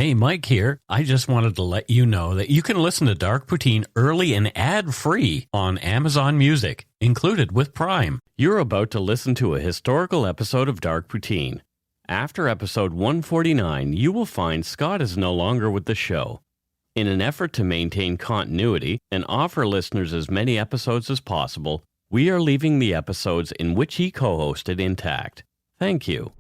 Hey, Mike here. I just wanted to let you know that you can listen to Dark Poutine early and ad-free on Amazon Music, included with Prime. You're about to listen to a historical episode of Dark Poutine. After episode 149, you will find Scott is no longer with the show. In an effort to maintain continuity and offer listeners as many episodes as possible, we are leaving the episodes in which he co-hosted intact. Thank you.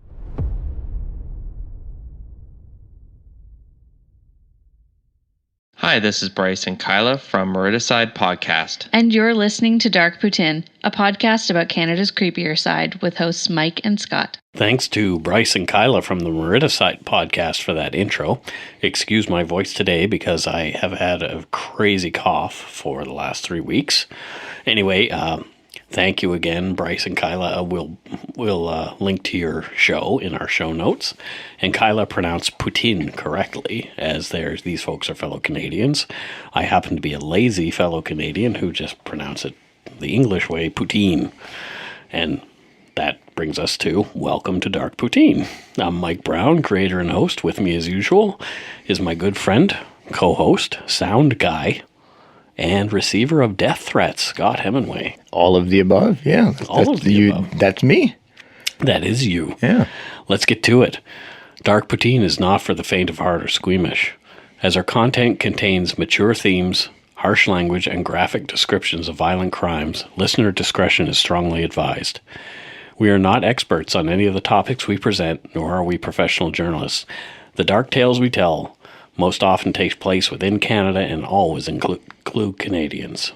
Hi, this is Bryce and Kyla from Meridicide Podcast. And you're listening to Dark Poutine, a podcast about Canada's creepier side with hosts Mike and Scott. Thanks to Bryce and Kyla from the Meridicide Podcast for that intro. Excuse my voice today because I have had a crazy cough for the last 3 weeks. Anyway, thank you again, Bryce and Kyla. We'll link to your show in our show notes. And Kyla pronounced Poutine correctly, as these folks are fellow Canadians. I happen to be a lazy fellow Canadian who just pronounce it the English way, Poutine. And that brings us to Welcome to Dark Poutine. I'm Mike Brown, creator and host. With me as usual is my good friend, co-host, sound guy, and receiver of death threats, Scott Hemingway. All of the above, yeah. All of the above. That's me. That is you. Yeah. Let's get to it. Dark Poutine is not for the faint of heart or squeamish, as our content contains mature themes, harsh language, and graphic descriptions of violent crimes. Listener discretion is strongly advised. We are not experts on any of the topics we present, nor are we professional journalists. The dark tales we tell most often take place within Canada and always include Canadians.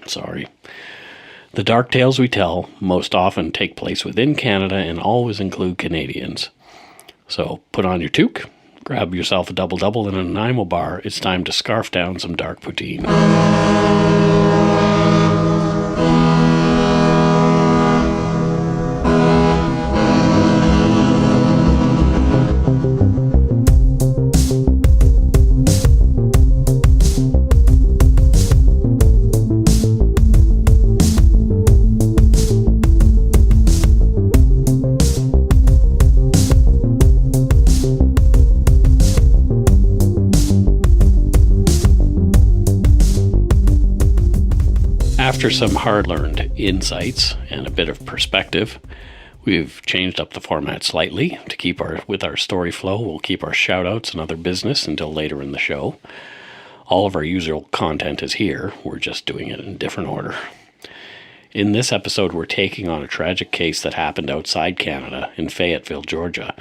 The dark tales we tell most often take place within Canada and always include Canadians. So put on your toque, grab yourself a double-double and a Nanaimo bar. It's time to scarf down some Dark Poutine. After some hard-learned insights and a bit of perspective, we've changed up the format slightly to keep with our story flow. We'll keep our shout-outs and other business until later in the show. All of our usual content is here. We're just doing it in different order. In this episode, we're taking on a tragic case that happened outside Canada in Fayetteville, Georgia.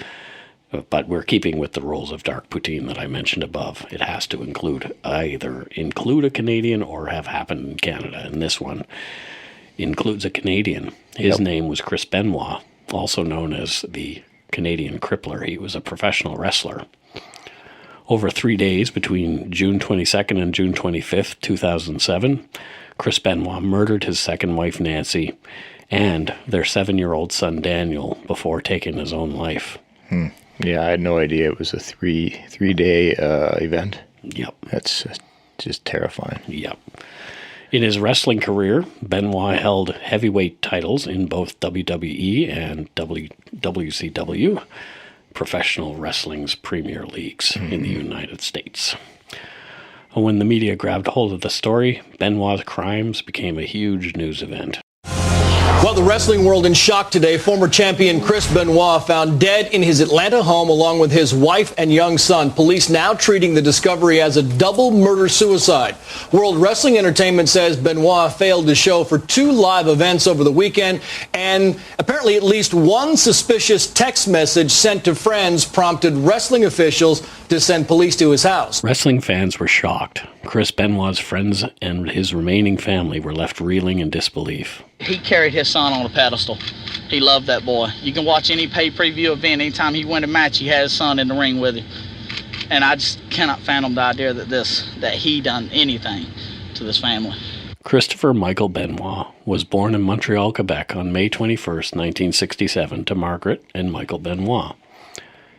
But we're keeping with the rules of Dark Poutine that I mentioned above. It has to either include a Canadian or have happened in Canada. And this one includes a Canadian. His name was Chris Benoit, also known as the Canadian Crippler. He was a professional wrestler. Over 3 days between June 22nd and June 25th, 2007, Chris Benoit murdered his second wife, Nancy, and their 7-year-old son, Daniel, before taking his own life. Yeah, I had no idea it was a three-day event. Yep. That's just terrifying. Yep. In his wrestling career, Benoit held heavyweight titles in both WWE and WCW, professional wrestling's premier leagues in the United States. When the media grabbed hold of the story, Benoit's crimes became a huge news event. Well, the wrestling world in shock today. Former champion Chris Benoit found dead in his Atlanta home along with his wife and young son. Police now treating the discovery as a double murder-suicide. World Wrestling Entertainment says Benoit failed to show for 2 live events over the weekend, and apparently at least one suspicious text message sent to friends prompted wrestling officials to send police to his house. Wrestling fans were shocked. Chris Benoit's friends and his remaining family were left reeling in disbelief. He carried his son on a pedestal. He loved that boy. You can watch any pay-per-view event. Anytime he went a match, he had his son in the ring with him. And I just cannot fathom the idea that he done anything to this family. Christopher Michael Benoit was born in Montreal, Quebec on May 21st, 1967 to Margaret and Michael Benoit.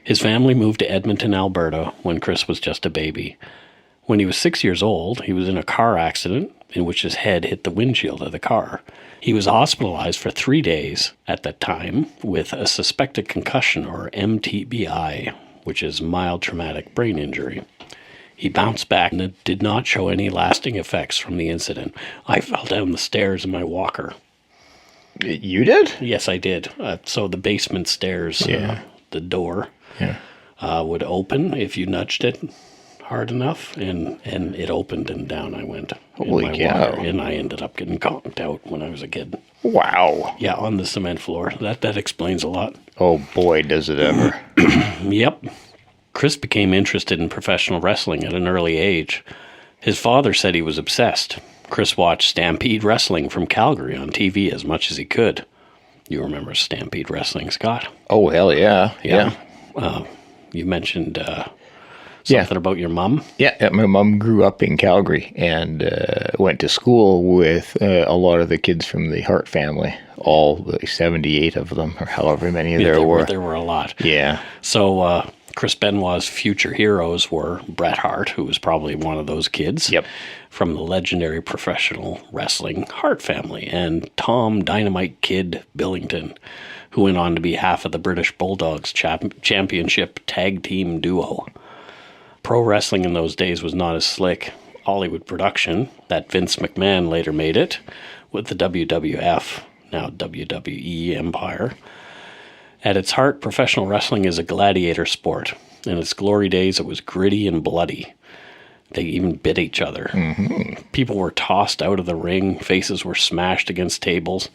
His family moved to Edmonton, Alberta when Chris was just a baby. When he was 6 years old, he was in a car accident in which his head hit the windshield of the car. He was hospitalized for 3 days at that time with a suspected concussion, or MTBI, which is mild traumatic brain injury. He bounced back and did not show any lasting effects from the incident. I fell down the stairs in my walker. You did? Yes, I did. So the basement stairs, the door would open if you nudged it hard enough, and it opened, and down I went. Holy cow. Water, and I ended up getting conked out when I was a kid. Wow. Yeah, on the cement floor. That explains a lot. Oh boy, does it ever. Yep. Chris became interested in professional wrestling at an early age. His father said he was obsessed. Chris watched Stampede Wrestling from Calgary on TV as much as he could. You remember Stampede Wrestling, Scott? Oh, hell yeah. Yeah. You mentioned something about your mom? Yeah, my mom grew up in Calgary and went to school with a lot of the kids from the Hart family, all 78 of them, or however many there were. There were a lot. Yeah. So Chris Benoit's future heroes were Bret Hart, who was probably one of those kids from the legendary professional wrestling Hart family, and Tom Dynamite Kid Billington, who went on to be half of the British Bulldogs championship tag team duo. Pro wrestling in those days was not as slick. Hollywood production that Vince McMahon later made it with the WWF, now WWE empire. At its heart, professional wrestling is a gladiator sport. In its glory days, it was gritty and bloody. They even bit each other. Mm-hmm. People were tossed out of the ring, faces were smashed against tables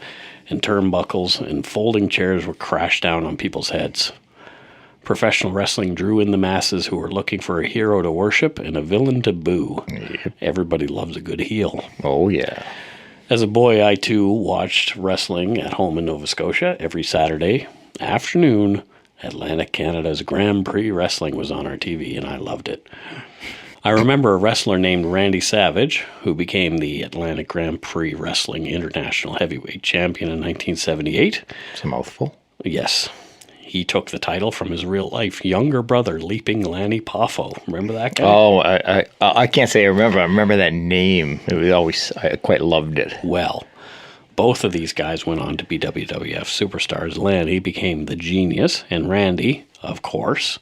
and turnbuckles, and folding chairs were crashed down on people's heads. Professional wrestling drew in the masses who were looking for a hero to worship and a villain to boo. Yep. Everybody loves a good heel. Oh, yeah. As a boy, I too watched wrestling at home in Nova Scotia every Saturday afternoon. Atlantic Canada's Grand Prix Wrestling was on our TV, and I loved it. I remember a wrestler named Randy Savage, who became the Atlantic Grand Prix Wrestling International Heavyweight Champion in 1978. It's a mouthful. Yes. He took the title from his real-life younger brother, Leaping Lanny Poffo. Remember that guy? Oh, I can't say I remember. I remember that name. It was always, I quite loved it. Well, both of these guys went on to be WWF superstars. Lanny became the Genius, and Randy, of course,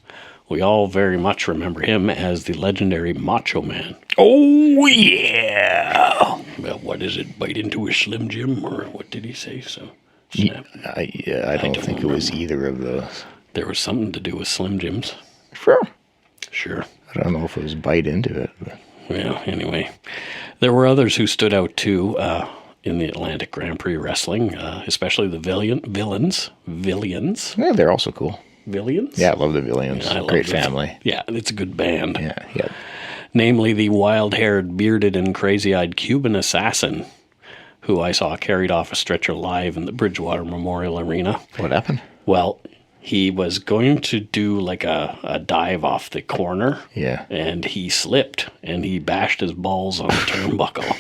we all very much remember him as the legendary Macho Man. Oh, yeah. Well, what is it? Bite into a Slim Jim? Or what did he say? I don't think it was either of those. There was something to do with Slim Jims. Sure. I don't know if it was bite into it. But. Well, anyway. There were others who stood out, too, in the Atlantic Grand Prix Wrestling, especially the Villains. Yeah, they're also cool. Villains? Yeah, I love the Villains. Yeah, Great family. Yeah, it's a good band. Yeah. Namely, the wild-haired, bearded, and crazy-eyed Cuban assassin, who I saw carried off a stretcher live in the Bridgewater Memorial Arena. What happened? Well, he was going to do like a dive off the corner. Yeah. And he slipped, and he bashed his balls on the turnbuckle.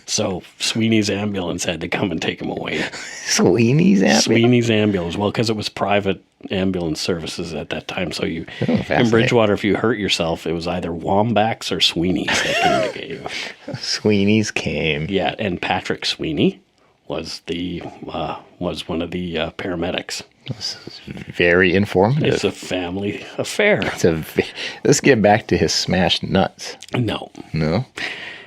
So Sweeney's ambulance had to come and him away. Sweeney's ambulance? Sweeney's ambulance. Well, because it was private ambulance services at that time. So you in Bridgewater, if you hurt yourself, it was either Wombats or Sweeney's that came to get you. Sweeney's came. Yeah, and Patrick Sweeney was one of the paramedics. This is very informative. It's a family affair. Let's get back to his smashed nuts. No.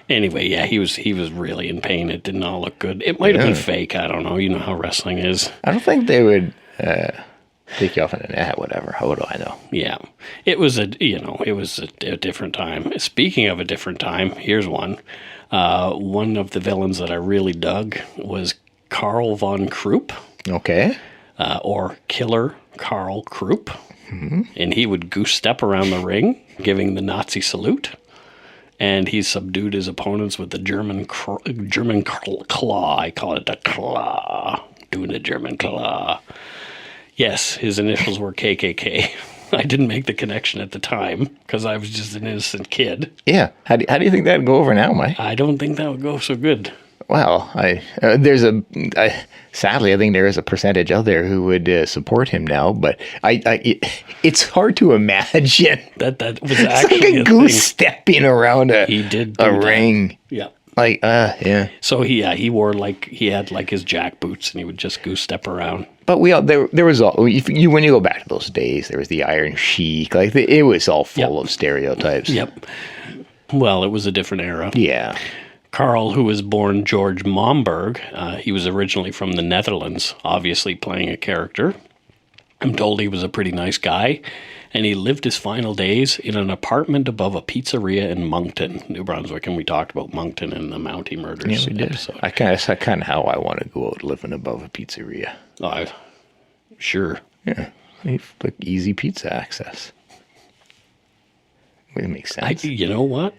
Anyway, yeah, he was really in pain. It did not look good. It might have been fake. I don't know. You know how wrestling is. I don't think they would take you off in a net, whatever. How do I know? Yeah, it was a different time. Speaking of a different time, here's one. One of the villains that I really dug was Karl von Krupp. Okay. Or Killer Karl Krupp. Mm-hmm. And he would goose step around the ring, giving the Nazi salute. And he subdued his opponents with the German claw. I call it the claw. Doing the German claw. Yes, his initials were KKK. I didn't make the connection at the time because I was just an innocent kid. Yeah. How do you think that would go over now, Mike? I don't think that would go so good. Well, sadly, I think there is a percentage out there who would support him now, but it's hard to imagine that was actually like a goose stepping around a he did ring. Yeah, Yeah. So he wore he had his jack boots, and he would just goose step around. But there was all when you go back to those days, there was the Iron Sheik. It was all full of stereotypes. Yep. Well, it was a different era. Yeah. Carl, who was born George Momberg, he was originally from the Netherlands, obviously playing a character. I'm told he was a pretty nice guy, and he lived his final days in an apartment above a pizzeria in Moncton, New Brunswick. And we talked about Moncton in the Mountie Murders episode. That's kind of how I want to go out living above a pizzeria. Sure. Yeah, like easy pizza access. It makes sense. You know what?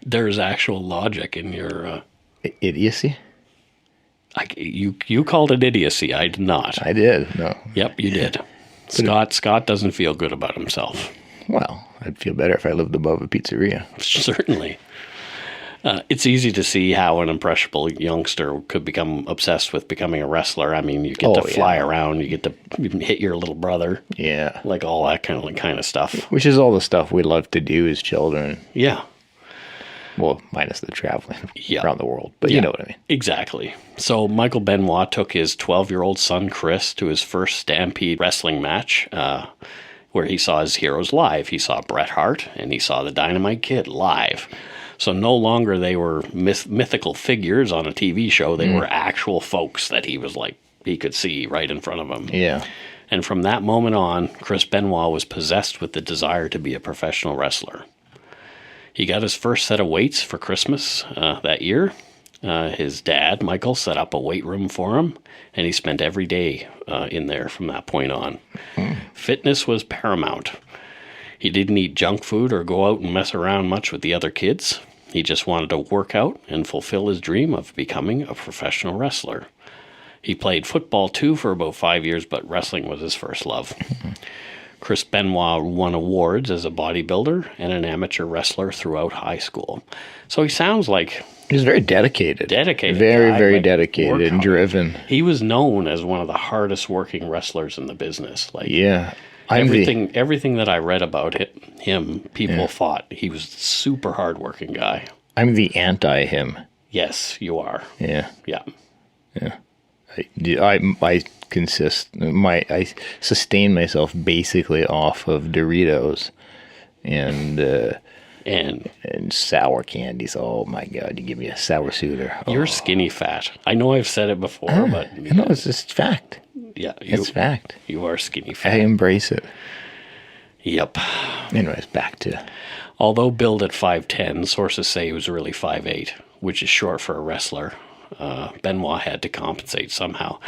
There's actual logic in your idiocy. You called it idiocy. I did not. I did. No. Yep, you did. Scott doesn't feel good about himself. Well, I'd feel better if I lived above a pizzeria. Certainly. It's easy to see how an impressionable youngster could become obsessed with becoming a wrestler. I mean, you get to fly around, you get to hit your little brother. Yeah. Like all that kind of stuff. Which is all the stuff we love to do as children. Yeah. Well, minus the traveling around the world. But you know what I mean. Exactly. So Michael Benoit took his 12-year-old son, Chris, to his first Stampede wrestling match, where he saw his heroes live. He saw Bret Hart, and he saw the Dynamite Kid live. So no longer they were mythical figures on a TV show. They were actual folks that he could see right in front of him. Yeah. And from that moment on, Chris Benoit was possessed with the desire to be a professional wrestler. He got his first set of weights for Christmas that year. His dad, Michael, set up a weight room for him, and he spent every day in there from that point on. Fitness was paramount. He didn't eat junk food or go out and mess around much with the other kids. He just wanted to work out and fulfill his dream of becoming a professional wrestler. He played football too for about 5 years, but wrestling was his first love. Chris Benoit won awards as a bodybuilder and an amateur wrestler throughout high school. So he sounds like... He's very dedicated. Very, guy, very dedicated and driven. He was known as one of the hardest working wrestlers in the business. Yeah. Everything that I read about him, people thought he was a super hardworking guy. I'm the anti-him. Yes, you are. Yeah. Yeah. Yeah. I sustain myself basically off of Doritos and sour candies. Oh my God! You give me a sour suitor. You're skinny fat. I know I've said it before, but no, it's just fact. Yeah, it's fact. You are skinny fat. I embrace it. Yep. Anyways, back to. Although billed at 5'10", sources say he was really 5'8", which is short for a wrestler. Benoit had to compensate somehow.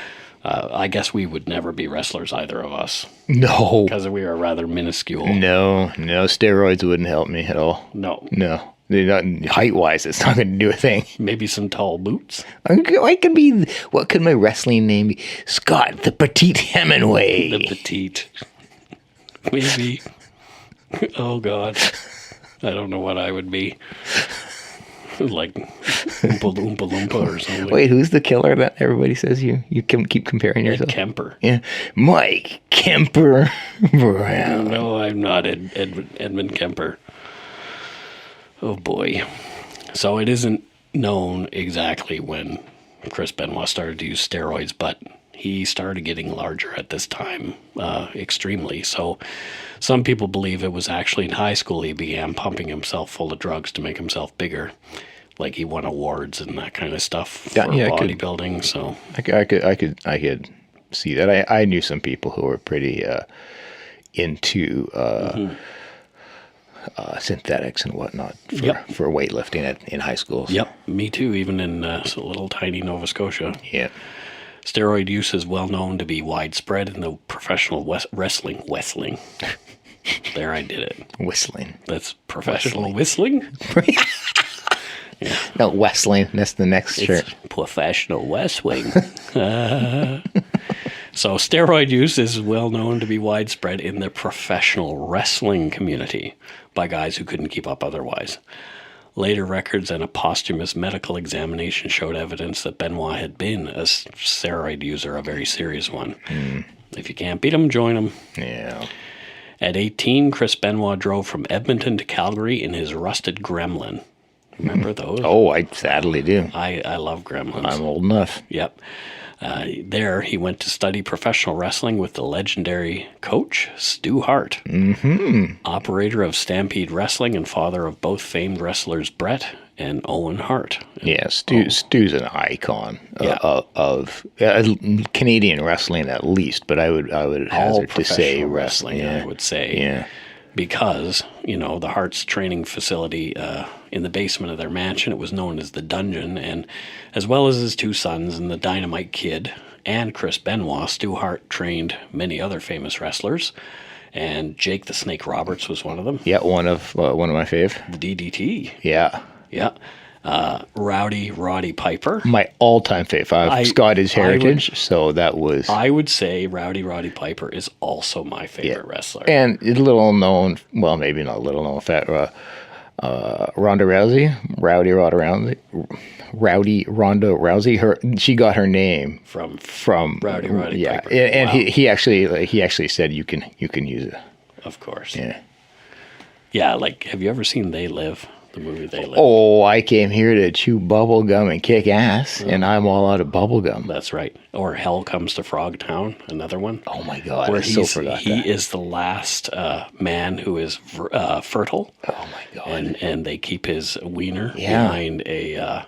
I guess we would never be wrestlers, either of us. No. Because we are rather minuscule. No. Steroids wouldn't help me at all. No. Height-wise, it's not going to do a thing. Maybe some tall boots. What could my wrestling name be? Scott, the Petite Hemingway. The Petite. Maybe. Oh, God. I don't know what I would be. Like Oompa Loompa or something. Wait, who's the killer that everybody says you can keep comparing yourself? Kemper. Yeah, Mike Kemper Brown. No, I'm not Edmund Kemper. Oh boy. So it isn't known exactly when Chris Benoit started to use steroids, but he started getting larger at this time, extremely. So some people believe it was actually in high school he began pumping himself full of drugs to make himself bigger. Like he won awards and that kind of stuff for bodybuilding. So I could see that. I knew some people who were pretty into synthetics and whatnot for weightlifting in high school. Yep, me too. Even in little tiny Nova Scotia. Yeah. Steroid use is well known to be widespread in the professional wrestling. There, I did it. Whistling. That's professional whistling? Yeah. No, Westling. That's the next shirt. Professional wrestling. So steroid use is well known to be widespread in the professional wrestling community by guys who couldn't keep up otherwise. Later records and a posthumous medical examination showed evidence that Benoit had been a steroid user, a very serious one. If you can't beat him, join him. Yeah. At 18, Chris Benoit drove from Edmonton to Calgary in his rusted Gremlin. Remember those? Oh, I sadly do. I love Gremlins. I'm old enough. Yep. There, he went to study professional wrestling with the legendary coach, Stu Hart, operator of Stampede Wrestling and father of both famed wrestlers Bret and Owen Hart. Yeah, Stu's an icon of Canadian wrestling, at least. But I would hazard to say professional wrestling. I would say. Yeah. Because, the Hart's training facility in the basement of their mansion, it was known as the Dungeon, and as well as his two sons and the Dynamite Kid and Chris Benoit, Stu Hart trained many other famous wrestlers, and Jake the Snake Roberts was one of them. Yeah, one of my fave. The DDT. Yeah. Yeah. Rowdy Roddy Piper. My all-time fave. Scottish heritage, so that was... I would say Rowdy Roddy Piper is also my favorite wrestler. And little known, well, maybe not little known fact, Ronda Rousey, Rowdy Ronda Rousey. She got her name from Rowdy Roddy Piper. And wow. he actually said you can use it. Of course. Yeah. Yeah, like, have you ever seen They Live? The movie They Live. Oh, I came here to chew bubble gum and kick ass, and I'm all out of bubble gum. That's right. Or Hell Comes to Frogtown, another one. Oh my God, where I so forgot he that. is the last man who is fertile. Oh my God. And they keep his wiener behind a...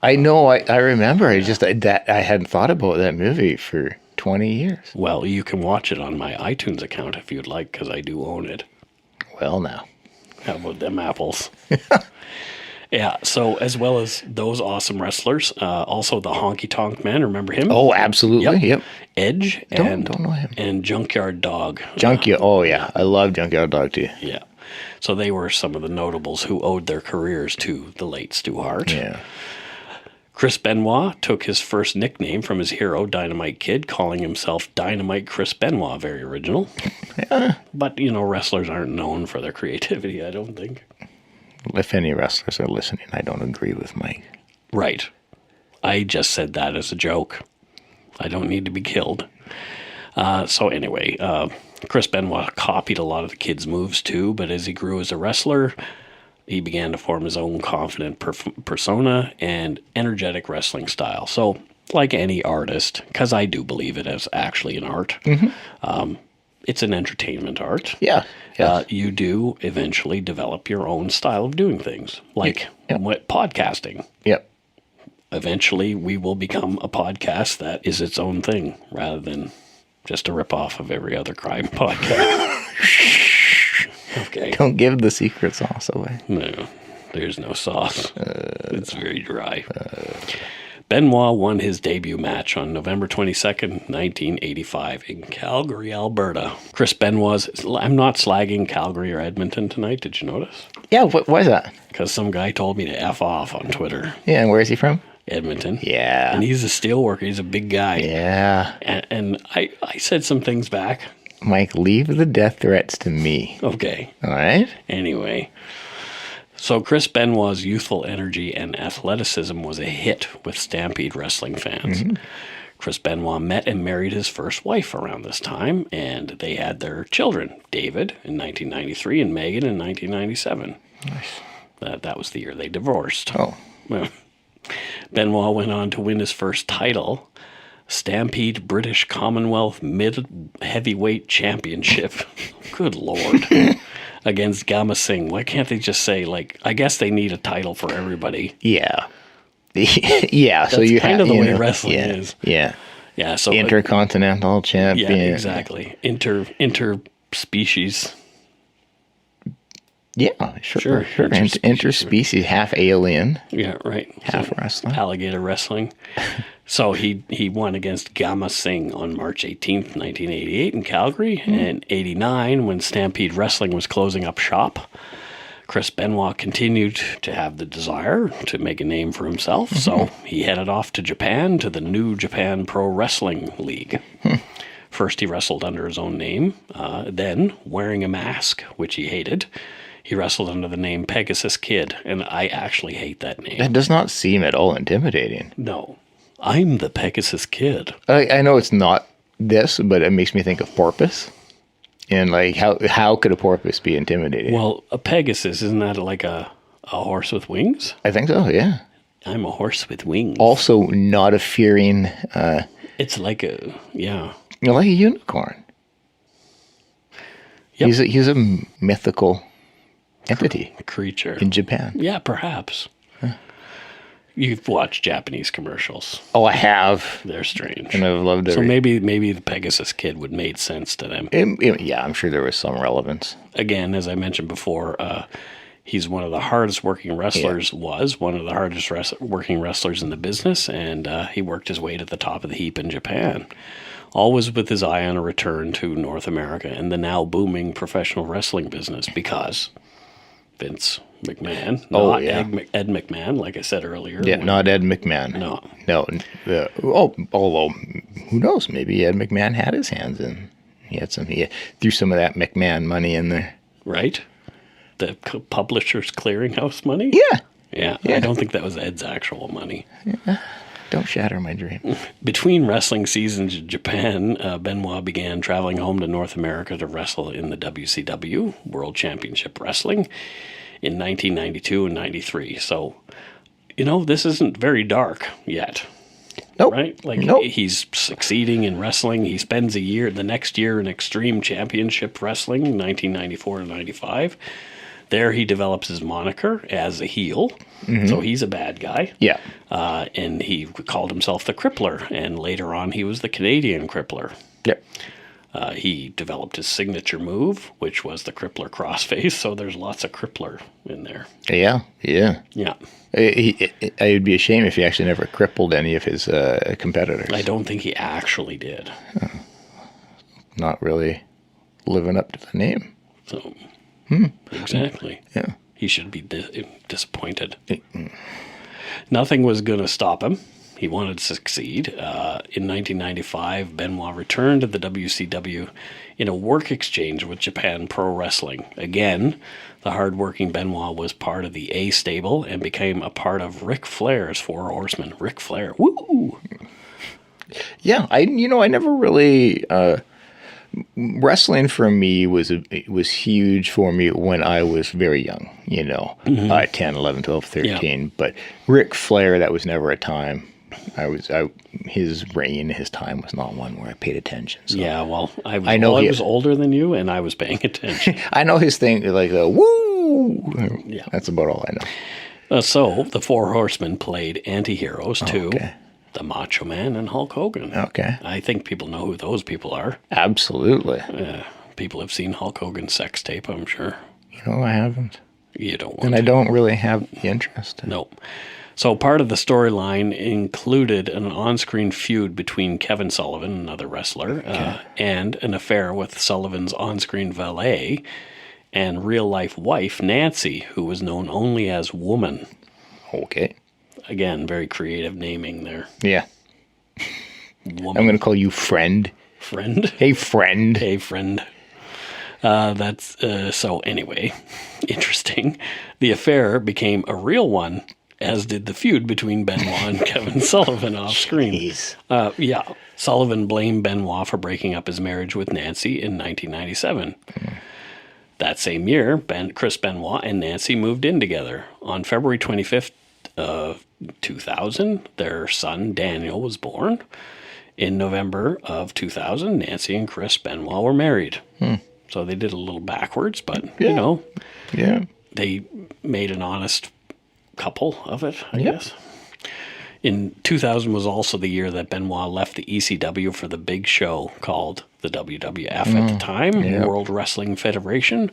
I know, I remember. I hadn't thought about that movie for 20 years. Well, you can watch it on my iTunes account if you'd like, because I do own it. Well, now. How about them apples? Yeah, so as well as those awesome wrestlers, also the Honky Tonk Man, remember him? Oh, absolutely, yep. Edge Don't know him. And Junkyard Dog. Oh yeah, I love Junkyard Dog too. Yeah, so they were some of the notables who owed their careers to the late Stu Hart. Yeah. Chris Benoit took his first nickname from his hero, Dynamite Kid, calling himself Dynamite Chris Benoit. Very original. Yeah. But, wrestlers aren't known for their creativity, I don't think. If any wrestlers are listening, I don't agree with Mike. Right. I just said that as a joke. I don't need to be killed. So anyway, Chris Benoit copied a lot of the Kid's moves too, but as he grew as a wrestler, he began to form his own confident persona and energetic wrestling style. So, like any artist, because I do believe it is actually an art, it's an entertainment art. Yeah. Yes. You do eventually develop your own style of doing things, like podcasting. Yep. Eventually, we will become a podcast that is its own thing, rather than just a ripoff of every other crime podcast. Okay. Don't give the secret sauce away. No, there's no sauce. It's very dry. Benoit won his debut match on November 22nd, 1985 in Calgary, Alberta. Chris Benoit's... I'm not slagging Calgary or Edmonton tonight, did you notice? Yeah, why is that? Because some guy told me to F off on Twitter. Yeah, and where is he from? Edmonton. Yeah. And he's a steel worker. He's a big guy. Yeah. And I said some things back. Mike, leave the death threats to me. Okay. All right? Anyway. So Chris Benoit's youthful energy and athleticism was a hit with Stampede wrestling fans. Mm-hmm. Chris Benoit met and married his first wife around this time, and they had their children, David in 1993 and Megan in 1997. Nice. That was the year they divorced. Oh. Well, Benoit went on to win his first title, Stampede British Commonwealth Mid-Heavyweight Championship. Good Lord. Against Gama Singh. Why can't they just say, I guess they need a title for everybody. Yeah. Yeah, that's so you kind of the way wrestling is. Yeah. Yeah, so Intercontinental champion. Yeah, exactly. Interspecies. Yeah, sure. Interspecies, half alien. Yeah, right. Half wrestling. Alligator wrestling. So he won against Gama Singh on March 18th, 1988 in Calgary. And 89, when Stampede Wrestling was closing up shop, Chris Benoit continued to have the desire to make a name for himself. So he headed off to Japan, to the New Japan Pro Wrestling League. First, he wrestled under his own name. Then, wearing a mask, which he hated, he wrestled under the name Pegasus Kid, and I actually hate that name. That does not seem at all intimidating. No. I'm the Pegasus Kid. I know it's not this, but it makes me think of porpoise. And how could a porpoise be intimidating? Well, a Pegasus, isn't that like a A horse with wings? I think so, yeah. I'm a horse with wings. Also not a fearing, It's like a, yeah. like a unicorn. Yep. He's a mythical entity Creature. in Japan. Yeah, perhaps. You've watched Japanese commercials. Oh, I have. They're strange. And I've loved it. So maybe the Pegasus Kid would make sense to them. Yeah, I'm sure there was some relevance. Again, as I mentioned before, he's one of the hardest working wrestlers, was one of the hardest working wrestlers in the business, and he worked his way to the top of the heap in Japan, always with his eye on a return to North America and the now booming professional wrestling business because Vince McMahon, not Ed McMahon, like I said earlier. Yeah, not Ed McMahon. No. Although, who knows? Maybe Ed McMahon had his hands in. He threw some of that McMahon money in there. Right? The Publishers Clearinghouse money? Yeah. Yeah. I don't think that was Ed's actual money. Don't shatter my dream. Between wrestling seasons in Japan, Benoit began traveling home to North America to wrestle in the WCW, World Championship Wrestling, in 1992 and 93. So, this isn't very dark yet. Nope. Right? Nope. He's succeeding in wrestling. He spends the next year in Extreme Championship Wrestling, 1994 to 95. There he develops his moniker as a heel. Mm-hmm. So he's a bad guy. Yeah. And he called himself the Crippler. And later on, he was the Canadian Crippler. Yep. He developed his signature move, which was the Crippler crossface. So there's lots of Crippler in there. Yeah. Yeah. It'd be a shame if he actually never crippled any of his competitors. I don't think he actually did. Not really living up to the name. So, exactly. Yeah. He should be disappointed. Nothing was going to stop him. He wanted to succeed. In 1995, Benoit returned to the WCW in a work exchange with Japan Pro Wrestling. Again, the hardworking Benoit was part of the A stable and became a part of Ric Flair's Four Horsemen. Ric Flair, woo! Yeah, I never really wrestling for me was huge for me when I was very young. 10, 11, 12, 13. Yeah. But Ric Flair, that was never a time. His reign, his time was not one where I paid attention. So. Yeah, well, I was older than you, and I was paying attention. I know his thing, like the woo. Yeah, that's about all I know. So the Four Horsemen played anti-heroes to the Macho Man and Hulk Hogan. Okay, I think people know who those people are. Absolutely. People have seen Hulk Hogan's sex tape, I'm sure. I haven't. You don't want and to. I don't really have the interest. Nope. So part of the storyline included an on-screen feud between Kevin Sullivan, another wrestler, and an affair with Sullivan's on-screen valet and real-life wife, Nancy, who was known only as Woman. Okay. Again, very creative naming there. Yeah. Woman. I'm going to call you Friend. Friend? Hey, Friend. Hey, Friend. So anyway, interesting. The affair became a real one, as did the feud between Benoit and Kevin Sullivan off screen. Sullivan blamed Benoit for breaking up his marriage with Nancy in 1997. That same year, Chris Benoit and Nancy moved in together. On February 25th, 2000, their son Daniel was born. In November of 2000, Nancy and Chris Benoit were married. So they did a little backwards, but, they made an honest couple of it, I guess. In 2000 was also the year that Benoit left the ECW for the big show called the WWF at the time, World Wrestling Federation.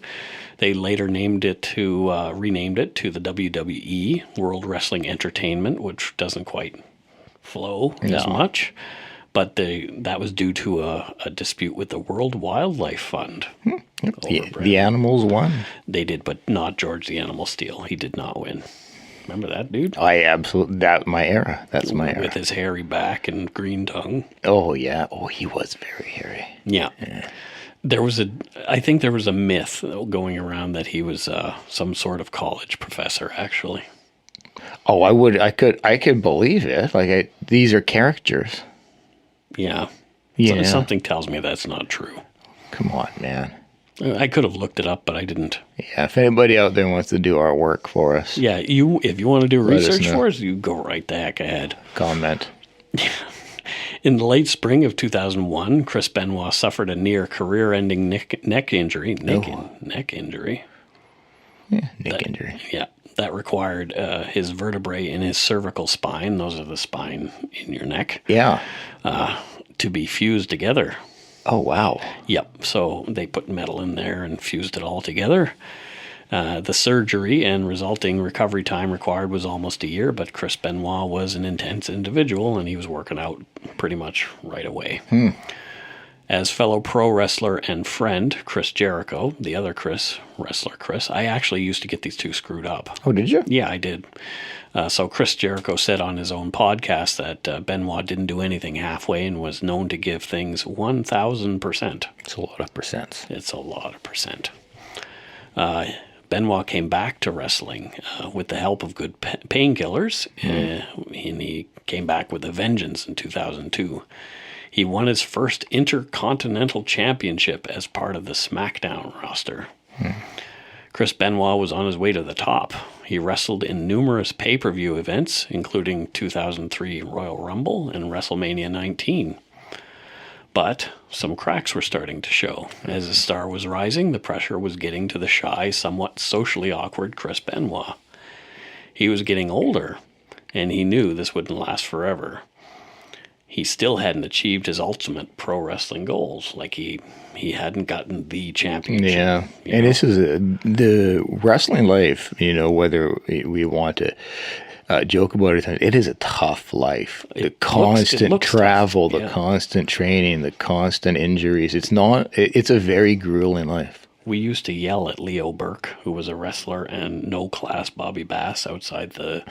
They later renamed it to the WWE, World Wrestling Entertainment, which doesn't quite flow as much. But that was due to a dispute with the World Wildlife Fund. The animals won. They did, but not George the Animal Steele. He did not win. Remember that, dude? That's my era. That's my era. With his hairy back and green tongue. Oh, yeah. Oh, he was very hairy. Yeah. I think there was a myth going around that he was some sort of college professor, actually. Oh, I could believe it. These are characters. Yeah. Something tells me that's not true. Come on, man. I could have looked it up, but I didn't. Yeah, if anybody out there wants to do our work for us, Yeah, if you want to do Let us research know. for us, you go right the heck ahead. comment. In the late spring of 2001, Chris Benoit suffered a near career-ending neck injury. Neck injury. Yeah, neck injury. Yeah, that required his vertebrae in his cervical spine, those are the spine in your neck, Yeah. to be fused together. Oh, wow. Yep, so they put metal in there and fused it all together. The surgery and resulting recovery time required was almost a year, but Chris Benoit was an intense individual, and he was working out pretty much right away. As fellow pro wrestler and friend, Chris Jericho, the other Chris, wrestler Chris, I actually used to get these two screwed up. Oh, did you? Yeah, I did. So Chris Jericho said on his own podcast that Benoit didn't do anything halfway and was known to give things 1,000%. It's a lot of percents. It's a lot of percent. Benoit came back to wrestling with the help of good painkillers, and he came back with a vengeance in 2002. He won his first Intercontinental Championship as part of the SmackDown roster. Chris Benoit was on his way to the top. He wrestled in numerous pay-per-view events, including 2003 Royal Rumble and WrestleMania 19. But some cracks were starting to show. As his star was rising, the pressure was getting to the shy, somewhat socially awkward Chris Benoit. He was getting older, and he knew this wouldn't last forever. He still hadn't achieved his ultimate pro wrestling goals. Like he hadn't gotten the championship. Yeah. you And know? this is the wrestling life, whether we want to joke about it, it is a tough life. The constant looks travel, tough, the yeah. constant training, the constant injuries. It's a very grueling life. We used to yell at Leo Burke, who was a wrestler and no-class Bobby Bass outside the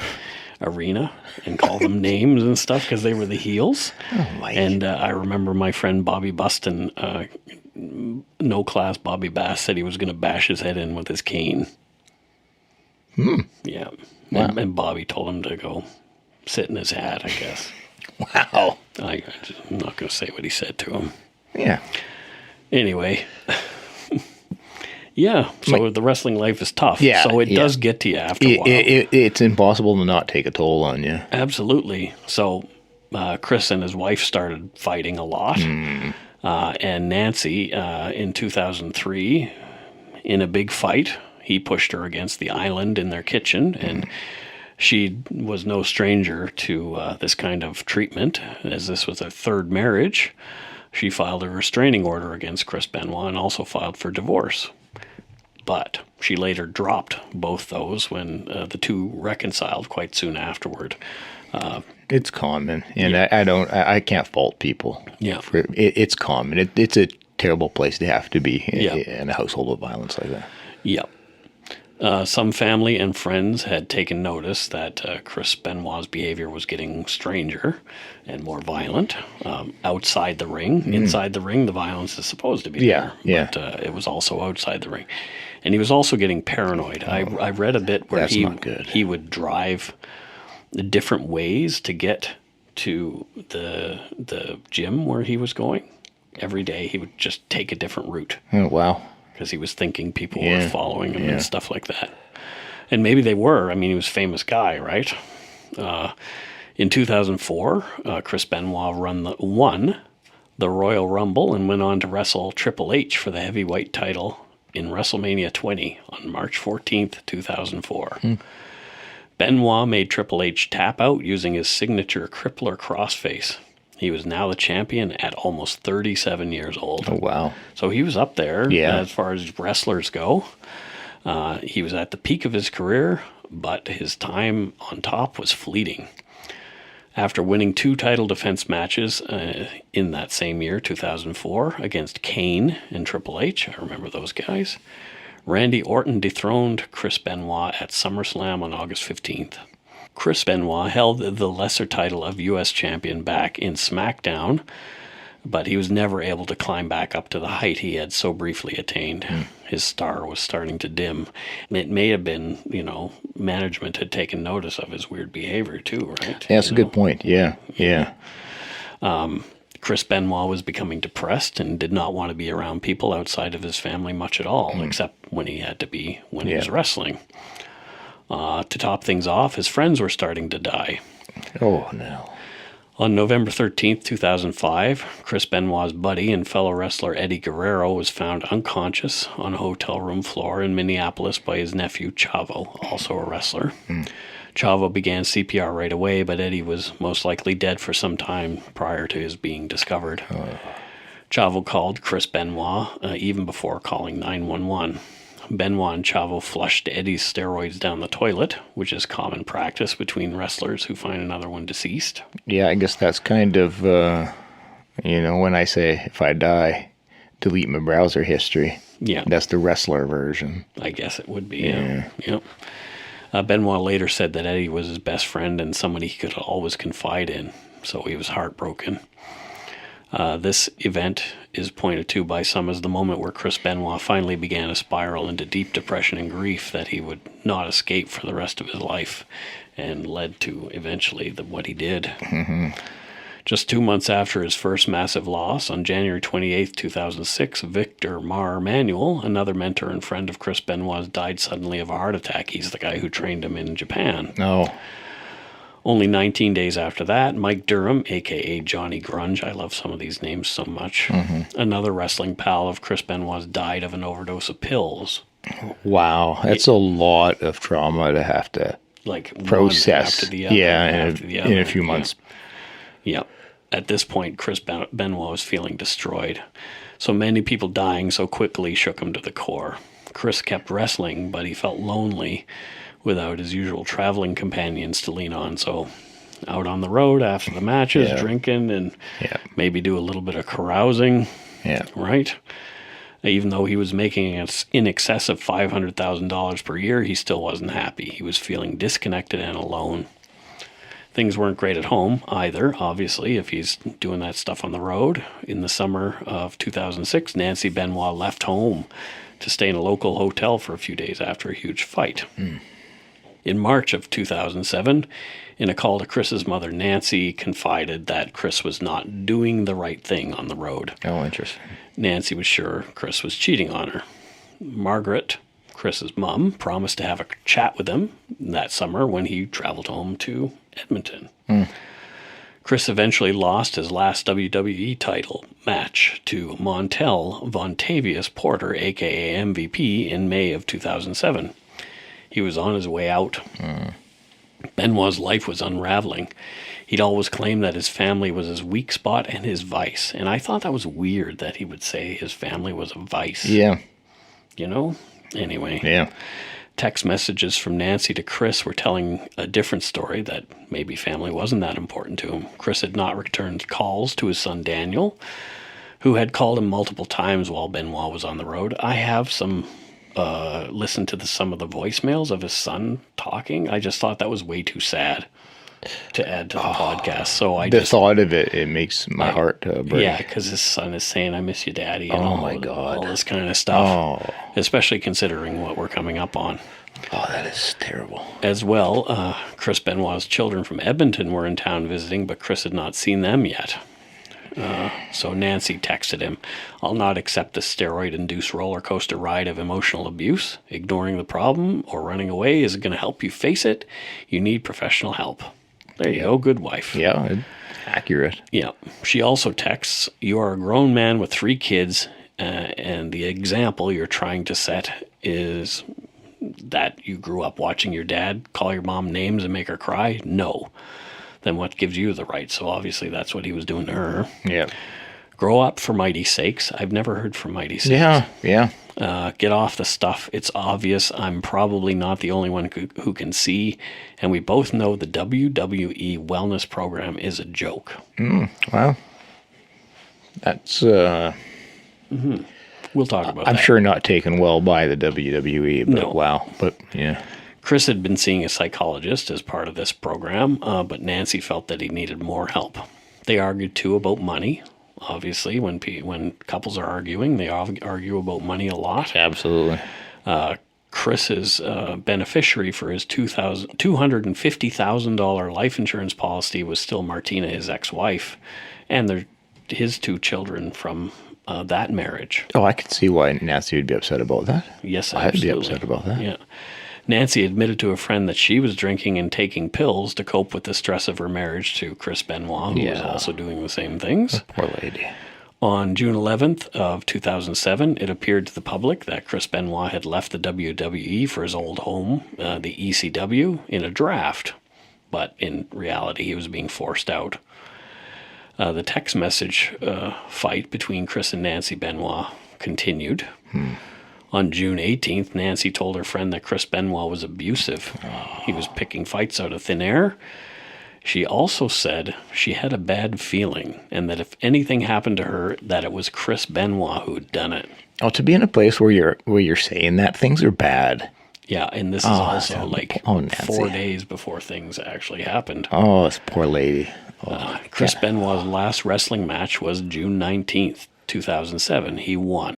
arena, and call them names and stuff because they were the heels. Oh, Mike. And I remember my friend Bobby Buston, no-class Bobby Bass, said he was going to bash his head in with his cane. Yeah. Wow. And Bobby told him to go sit in his hat, I guess. Wow. I'm not going to say what he said to him. Yeah. Anyway, yeah, so the wrestling life is tough. Yeah, So it yeah. does get to you after a while. It's impossible to not take a toll on you. Absolutely. So Chris and his wife started fighting a lot. And Nancy, in 2003, in a big fight, he pushed her against the island in their kitchen, and she was no stranger to this kind of treatment, as this was their third marriage. She filed a restraining order against Chris Benoit and also filed for divorce. But she later dropped both those when the two reconciled quite soon afterward. It's common, and I can't fault people. Yeah. It's common. It's a terrible place to have to be Yeah. in a household of violence like that. Yep. Some family and friends had taken notice that Chris Benoit's behavior was getting stranger and more violent outside the ring. Inside the ring, the violence is supposed to be Yeah, there, yeah. but it was also outside the ring. And he was also getting paranoid. I read a bit where That's not good. he would drive different ways to get to the gym where he was going. Every day he would just take a different route, Oh, wow. because he was thinking people Yeah, were following him yeah. and stuff like that. And maybe they were. I mean, he was a famous guy, right? In 2004, Chris Benoit won the Royal Rumble and went on to wrestle Triple H for the heavyweight title in WrestleMania 20 on March 14th, 2004. Benoit made Triple H tap out using his signature Crippler crossface. He was now the champion at almost 37 years old. Oh, wow. So he was up there Yeah. as far as wrestlers go. He was at the peak of his career, but his time on top was fleeting. After winning 2 title defense matches in that same year, 2004, against Kane and Triple H, I remember those guys, Randy Orton dethroned Chris Benoit at SummerSlam on August 15th. Chris Benoit held the lesser title of U.S. champion back in SmackDown, but he was never able to climb back up to the height he had so briefly attained. His star was starting to dim. And it may have been, management had taken notice of his weird behavior too, right? Yeah, that's a good point. Yeah, yeah. Chris Benoit was becoming depressed and did not want to be around people outside of his family much at all, except when he had to be when he was wrestling. To top things off, his friends were starting to die. Oh, no. On November 13th, 2005, Chris Benoit's buddy and fellow wrestler Eddie Guerrero was found unconscious on a hotel room floor in Minneapolis by his nephew Chavo, also a wrestler. Chavo began CPR right away, but Eddie was most likely dead for some time prior to his being discovered. Chavo called Chris Benoit even before calling 911. Benoit and Chavo flushed Eddie's steroids down the toilet, which is common practice between wrestlers who find another one deceased. Yeah, I guess that's kind of, when I say if I die, delete my browser history. Yeah. That's the wrestler version. I guess it would be, yeah. Benoit later said that Eddie was his best friend and somebody he could always confide in, so he was heartbroken. This event is pointed to by some as the moment where Chris Benoit finally began a spiral into deep depression and grief that he would not escape for the rest of his life, and led to eventually what he did. Just 2 months after his first massive loss, on January 28, 2006, Victor Mar Manuel, another mentor and friend of Chris Benoit's, died suddenly of a heart attack. He's the guy who trained him in Japan. Oh. Only 19 days after that, Mike Durham, a.k.a. Johnny Grunge, I love some of these names so much, another wrestling pal of Chris Benoit's, died of an overdose of pills. Wow, that's a lot of trauma to have to process. In a few months. Yeah. At this point, Chris Benoit was feeling destroyed. So many people dying so quickly shook him to the core. Chris kept wrestling, but he felt lonely without his usual traveling companions to lean on. So out on the road after the matches, drinking and maybe do a little bit of carousing. Yeah. Right? Even though he was making in excess of $500,000 per year, he still wasn't happy. He was feeling disconnected and alone. Things weren't great at home either, obviously, if he's doing that stuff on the road. In the summer of 2006, Nancy Benoit left home to stay in a local hotel for a few days after a huge fight. In March of 2007, in a call to Chris's mother, Nancy confided that Chris was not doing the right thing on the road. Oh, interesting. Nancy was sure Chris was cheating on her. Margaret, Chris's mom, promised to have a chat with him that summer when he traveled home to Edmonton. Chris eventually lost his last WWE title match to Montel Vontavious Porter, a.k.a. MVP, in May of 2007. He was on his way out. Benoit's life was unraveling. He'd always claimed that his family was his weak spot and his vice, and I thought that was weird that he would say his family was a vice. Yeah. You know? Anyway. Yeah. Text messages from Nancy to Chris were telling a different story, that maybe family wasn't that important to him. Chris had not returned calls to his son Daniel, who had called him multiple times while Benoit was on the road. I have listened to some of the voicemails of his son talking. I just thought that was way too sad to add to the podcast. So thought of it makes my heart break. Yeah, because his son is saying, "I miss you, Daddy," and all this kind of stuff. Oh. Especially considering what we're coming up on. Oh, that is terrible. As well, Chris Benoit's children from Edmonton were in town visiting, but Chris had not seen them yet. So Nancy texted him, "I'll not accept the steroid-induced roller coaster ride of emotional abuse. Ignoring the problem or running away isn't going to help you face it. You need professional help." There you go. Good wife. Yeah, accurate. Yeah. She also texts, "You are a grown man with 3 kids, and the example you're trying to set is that you grew up watching your dad call your mom names and make her cry? No. Then what gives you the right?" So obviously that's what he was doing to her. Yeah. "Grow up, for mighty sakes." I've never heard "for mighty sakes." Yeah. Get off the stuff. It's obvious. I'm probably not the only one who can see, and we both know the WWE wellness program is a joke. Well, that's We'll talk about that. I'm sure not taken well by the WWE, but No. wow. But yeah. Chris had been seeing a psychologist as part of this program, but Nancy felt that he needed more help. They argued too about money. Obviously, when couples are arguing, they argue about money a lot. Absolutely. Chris's beneficiary for his $250,000 life insurance policy was still Martina, his ex-wife, and his 2 children from that marriage. Oh, I could see why Nancy would be upset about that. Yes, I'd absolutely. be upset about that. Yeah. Nancy admitted to a friend that she was drinking and taking pills to cope with the stress of her marriage to Chris Benoit, who was also doing the same things. Poor lady. On June 11th of 2007, it appeared to the public that Chris Benoit had left the WWE for his old home, the ECW, in a draft. But in reality, he was being forced out. The text message fight between Chris and Nancy Benoit continued. On June 18th, Nancy told her friend that Chris Benoit was abusive. He was picking fights out of thin air. She also said she had a bad feeling and that if anything happened to her, that it was Chris Benoit who'd done it. Oh, to be in a place where you're saying that things are bad. Yeah, and this is also like Nancy. 4 days before things actually happened. Oh, this poor lady. Chris Benoit's last wrestling match was June 19th, 2007. He won.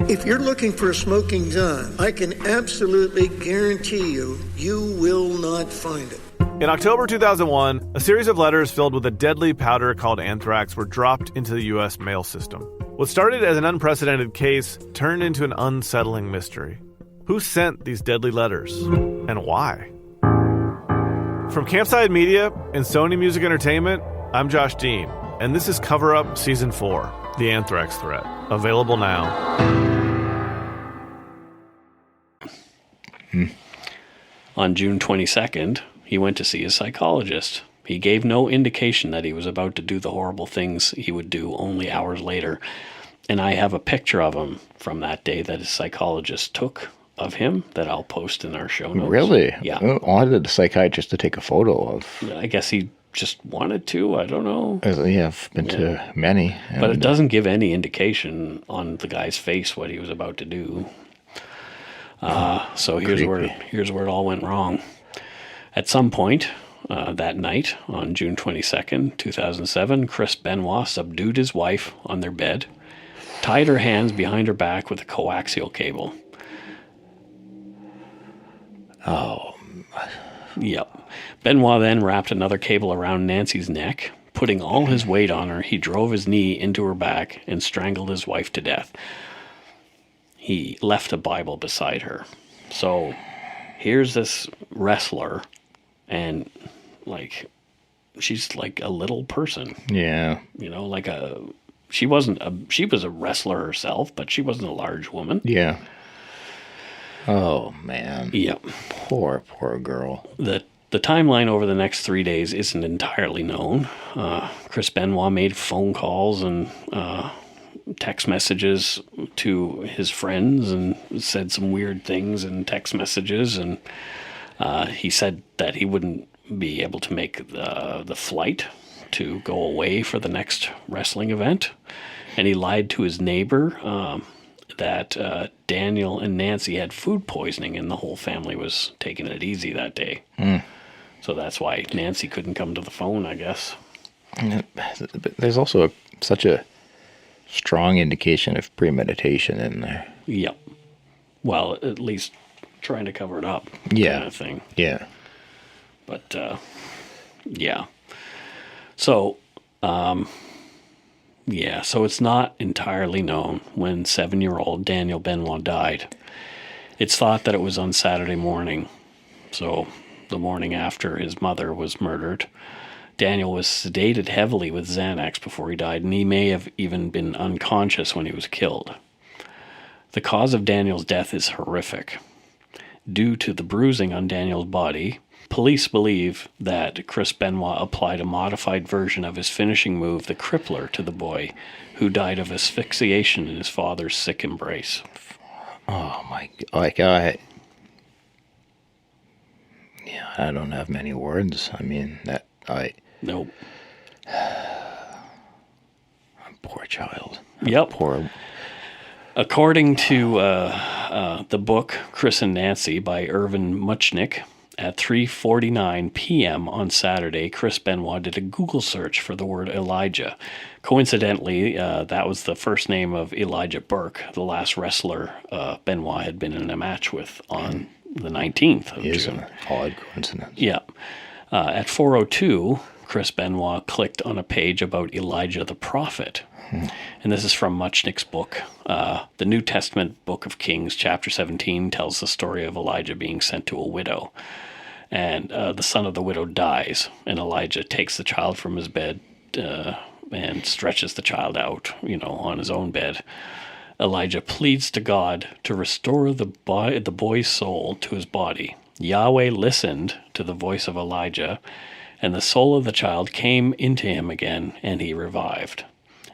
If you're looking for a smoking gun, I can absolutely guarantee you will not find it. In October 2001, a series of letters filled with a deadly powder called anthrax were dropped into the U.S. mail system. What started as an unprecedented case turned into an unsettling mystery. Who sent these deadly letters, and why? From Campside Media and Sony Music Entertainment, I'm Josh Dean, and this is Cover Up Season 4, The Anthrax Threat, available now. On June 22nd, he went to see his psychologist. He gave no indication that he was about to do the horrible things he would do only hours later. And I have a picture of him from that day that his psychologist took of him that I'll post in our show notes. Really? Yeah. I wanted the psychiatrist to take a photo of. I guess he just wanted to. I don't know. Yeah, I've been to many. But it doesn't give any indication on the guy's face what he was about to do. So here's where it all went wrong. At some point that night, on June 22nd, 2007, Chris Benoit subdued his wife on their bed, tied her hands behind her back with a coaxial cable. Oh. Yep. Benoit then wrapped another cable around Nancy's neck. Putting all his weight on her, he drove his knee into her back and strangled his wife to death. He left a Bible beside her. So here's this wrestler, and like she's like a little person. Yeah. You know, like she was a wrestler herself, but she wasn't a large woman. Yeah. Oh man. Yep. Poor girl. The timeline over the next 3 days isn't entirely known. Chris Benoit made phone calls and text messages to his friends and said some weird things in text messages, and he said that he wouldn't be able to make the flight to go away for the next wrestling event, and he lied to his neighbor that Daniel and Nancy had food poisoning and the whole family was taking it easy that day. So that's why Nancy couldn't come to the phone, I guess. But there's also such a strong indication of premeditation in there. Yep. Well, at least trying to cover it up, Yeah. kind of thing. Yeah. But, yeah. So, so it's not entirely known when 7-year-old Daniel Benoit died. It's thought that it was on Saturday morning, so the morning after his mother was murdered. Daniel was sedated heavily with Xanax before he died, and he may have even been unconscious when he was killed. The cause of Daniel's death is horrific. Due to the bruising on Daniel's body, police believe that Chris Benoit applied a modified version of his finishing move, the Crippler, to the boy, who died of asphyxiation in his father's sick embrace. Oh my God. I don't have many words. I mean, Nope. Poor child. Yep. Poor. According to the book Chris and Nancy by Irvin Muchnick, at 3:49 p.m. on Saturday, Chris Benoit did a Google search for the word Elijah. Coincidentally, that was the first name of Elijah Burke, the last wrestler Benoit had been in a match with on the 19th of Is June. an odd coincidence. Yeah. At 4:02, Chris Benoit clicked on a page about Elijah the prophet. And this is from Muchnick's book. The New Testament book of Kings, chapter 17, tells the story of Elijah being sent to a widow. And the son of the widow dies, and Elijah takes the child from his bed and stretches the child out, on his own bed. Elijah pleads to God to restore the boy's soul to his body. Yahweh listened to the voice of Elijah, and the soul of the child came into him again, and he revived.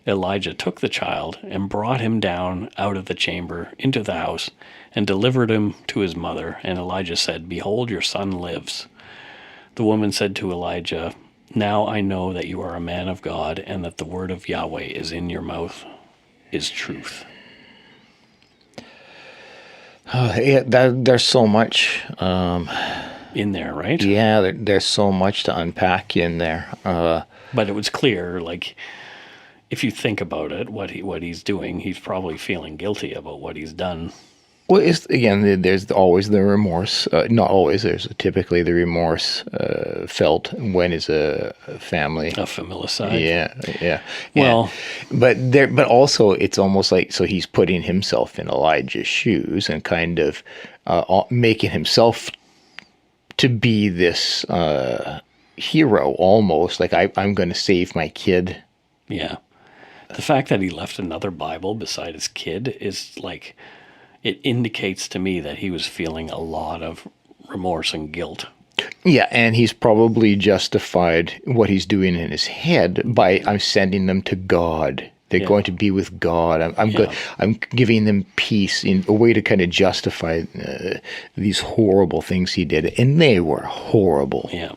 Elijah took the child and brought him down out of the chamber into the house and delivered him to his mother. And Elijah said, "Behold, your son lives." The woman said to Elijah, "Now I know that you are a man of God, and that the word of Yahweh is in your mouth is truth." There's so much in there, right? Yeah, there's so much to unpack in there. But it was clear, if you think about it, what he's doing, he's probably feeling guilty about what he's done. Well, there's always the remorse. Not always. There's typically the remorse felt when is a family a familicide. Yeah. Well, but also it's almost like so he's putting himself in Elijah's shoes and kind of making himself to be this hero almost. Like I'm going to save my kid. Yeah. The fact that he left another Bible beside his kid is it indicates to me that he was feeling a lot of remorse and guilt. Yeah, and he's probably justified what he's doing in his head by I'm sending them to God. They're going to be with God. I'm giving them peace in a way to kind of justify these horrible things he did, and they were horrible. Yeah.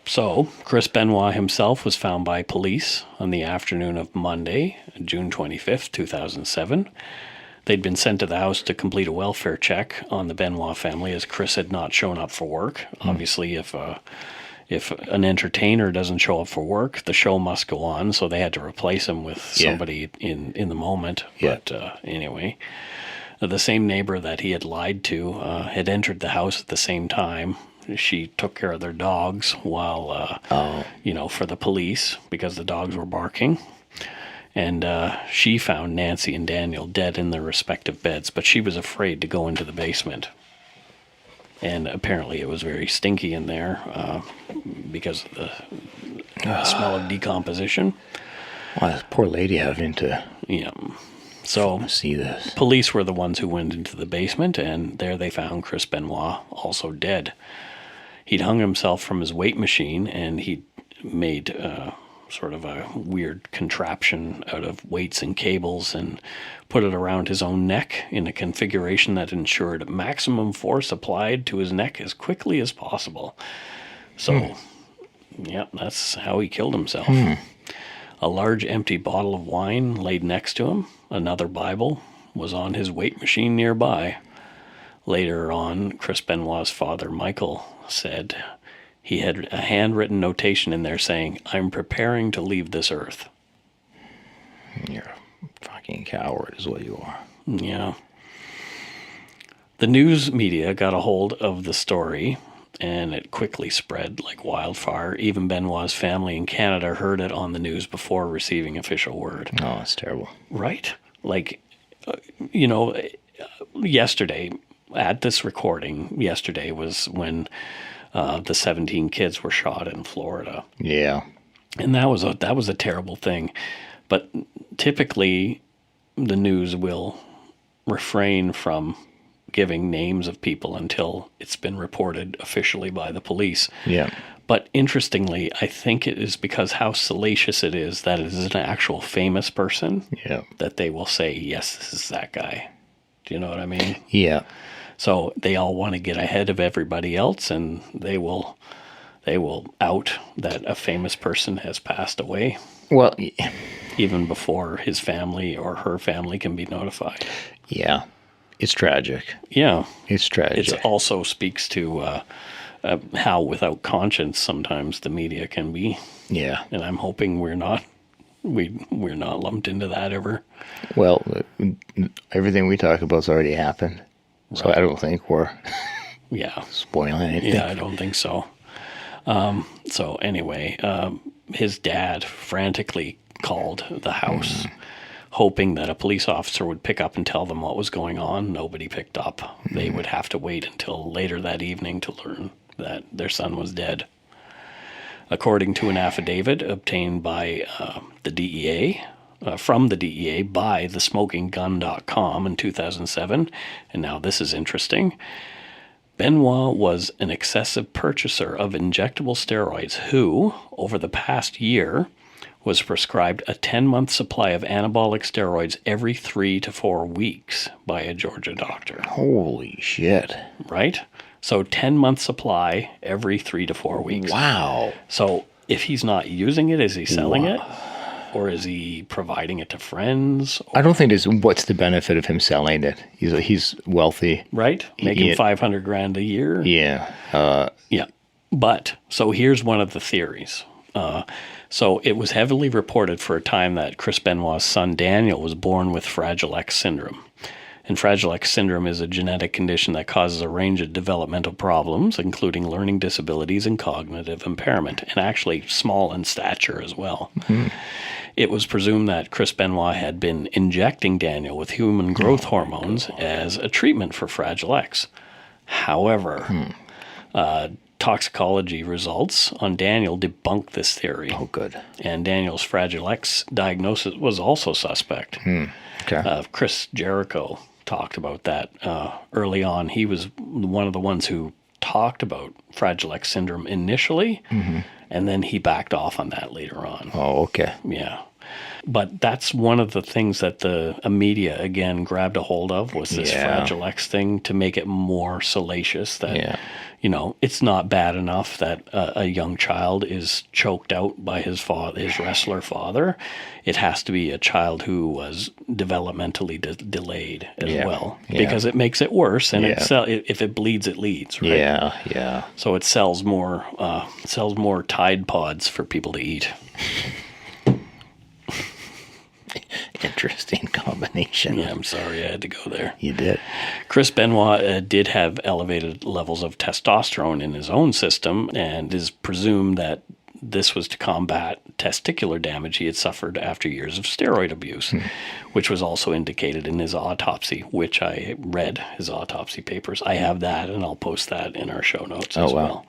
So, Chris Benoit himself was found by police on the afternoon of Monday, June 25th, 2007. They'd been sent to the house to complete a welfare check on the Benoit family as Chris had not shown up for work. Obviously, if an entertainer doesn't show up for work, the show must go on, so they had to replace him with somebody in the moment. Yeah. But anyway, the same neighbor that he had lied to had entered the house at the same time. She took care of their dogs while, for the police because the dogs were barking. And she found Nancy and Daniel dead in their respective beds, but she was afraid to go into the basement. And apparently it was very stinky in there because of the smell of decomposition. Well, this poor lady having to see this. Police were the ones who went into the basement, and there they found Chris Benoit also dead. He'd hung himself from his weight machine, and he'd made sort of a weird contraption out of weights and cables and put it around his own neck in a configuration that ensured maximum force applied to his neck as quickly as possible. So, that's how he killed himself. A large empty bottle of wine laid next to him. Another Bible was on his weight machine nearby. Later on, Chris Benoit's father, Michael, said he had a handwritten notation in there saying, "I'm preparing to leave this earth." You're a fucking coward is what you are. Yeah. The news media got a hold of the story, and it quickly spread like wildfire. Even Benoit's family in Canada heard it on the news before receiving official word. Oh, that's terrible. Right? Yesterday, at this recording, yesterday was when the 17 kids were shot in Florida. Yeah. And that was a terrible thing. But typically the news will refrain from giving names of people until it's been reported officially by the police. Yeah. But interestingly, I think it is because how salacious it is that it is an actual famous person that they will say, yes, this is that guy. Do you know what I mean? Yeah. So they all want to get ahead of everybody else, and they will out that a famous person has passed away. Well, even before his family or her family can be notified. Yeah. It's tragic. Yeah. It's tragic. It also speaks to how without conscience sometimes the media can be. Yeah. And I'm hoping we're not lumped into that ever. Well, everything we talk about's already happened. Right. So I don't think we're spoiling anything. Yeah, I don't think so. So anyway, his dad frantically called the house, hoping that a police officer would pick up and tell them what was going on. Nobody picked up. They would have to wait until later that evening to learn that their son was dead. According to an affidavit obtained by the DEA, from the DEA by thesmokinggun.com in 2007, and now this is interesting, Benoit was an excessive purchaser of injectable steroids who, over the past year, was prescribed a 10-month supply of anabolic steroids every 3 to 4 weeks by a Georgia doctor. Holy shit. Right? So 10-month supply every 3 to 4 weeks. Wow. So if he's not using it, is he selling it? Or is he providing it to friends? I don't think there's, what's the benefit of him selling it? He's wealthy. Right? Making $500,000 a year? Yeah. Yeah. But, so here's one of the theories. So it was heavily reported for a time that Chris Benoit's son Daniel was born with Fragile X syndrome. And Fragile X syndrome is a genetic condition that causes a range of developmental problems, including learning disabilities and cognitive impairment, and actually small in stature as well. Mm-hmm. It was presumed that Chris Benoit had been injecting Daniel with human growth hormones as a treatment for Fragile X. However, toxicology results on Daniel debunked this theory. Oh, good. And Daniel's Fragile X diagnosis was also suspect. Okay. Chris Jericho talked about that early on. He was one of the ones who talked about Fragile X syndrome initially, and then he backed off on that later on. Oh, okay. Yeah. But that's one of the things that the media, again, grabbed a hold of was this Fragile X thing to make it more salacious that, you know, it's not bad enough that a young child is choked out by his wrestler father. It has to be a child who was developmentally delayed as well, because it makes it worse, and if it bleeds, it leads, right? Yeah. So it sells more Tide Pods for people to eat. Interesting combination. Yeah, I'm sorry I had to go there. You did. Chris Benoit did have elevated levels of testosterone in his own system, and is presumed that this was to combat testicular damage he had suffered after years of steroid abuse, which was also indicated in his autopsy, which I read his autopsy papers. I have that, and I'll post that in our show notes as well.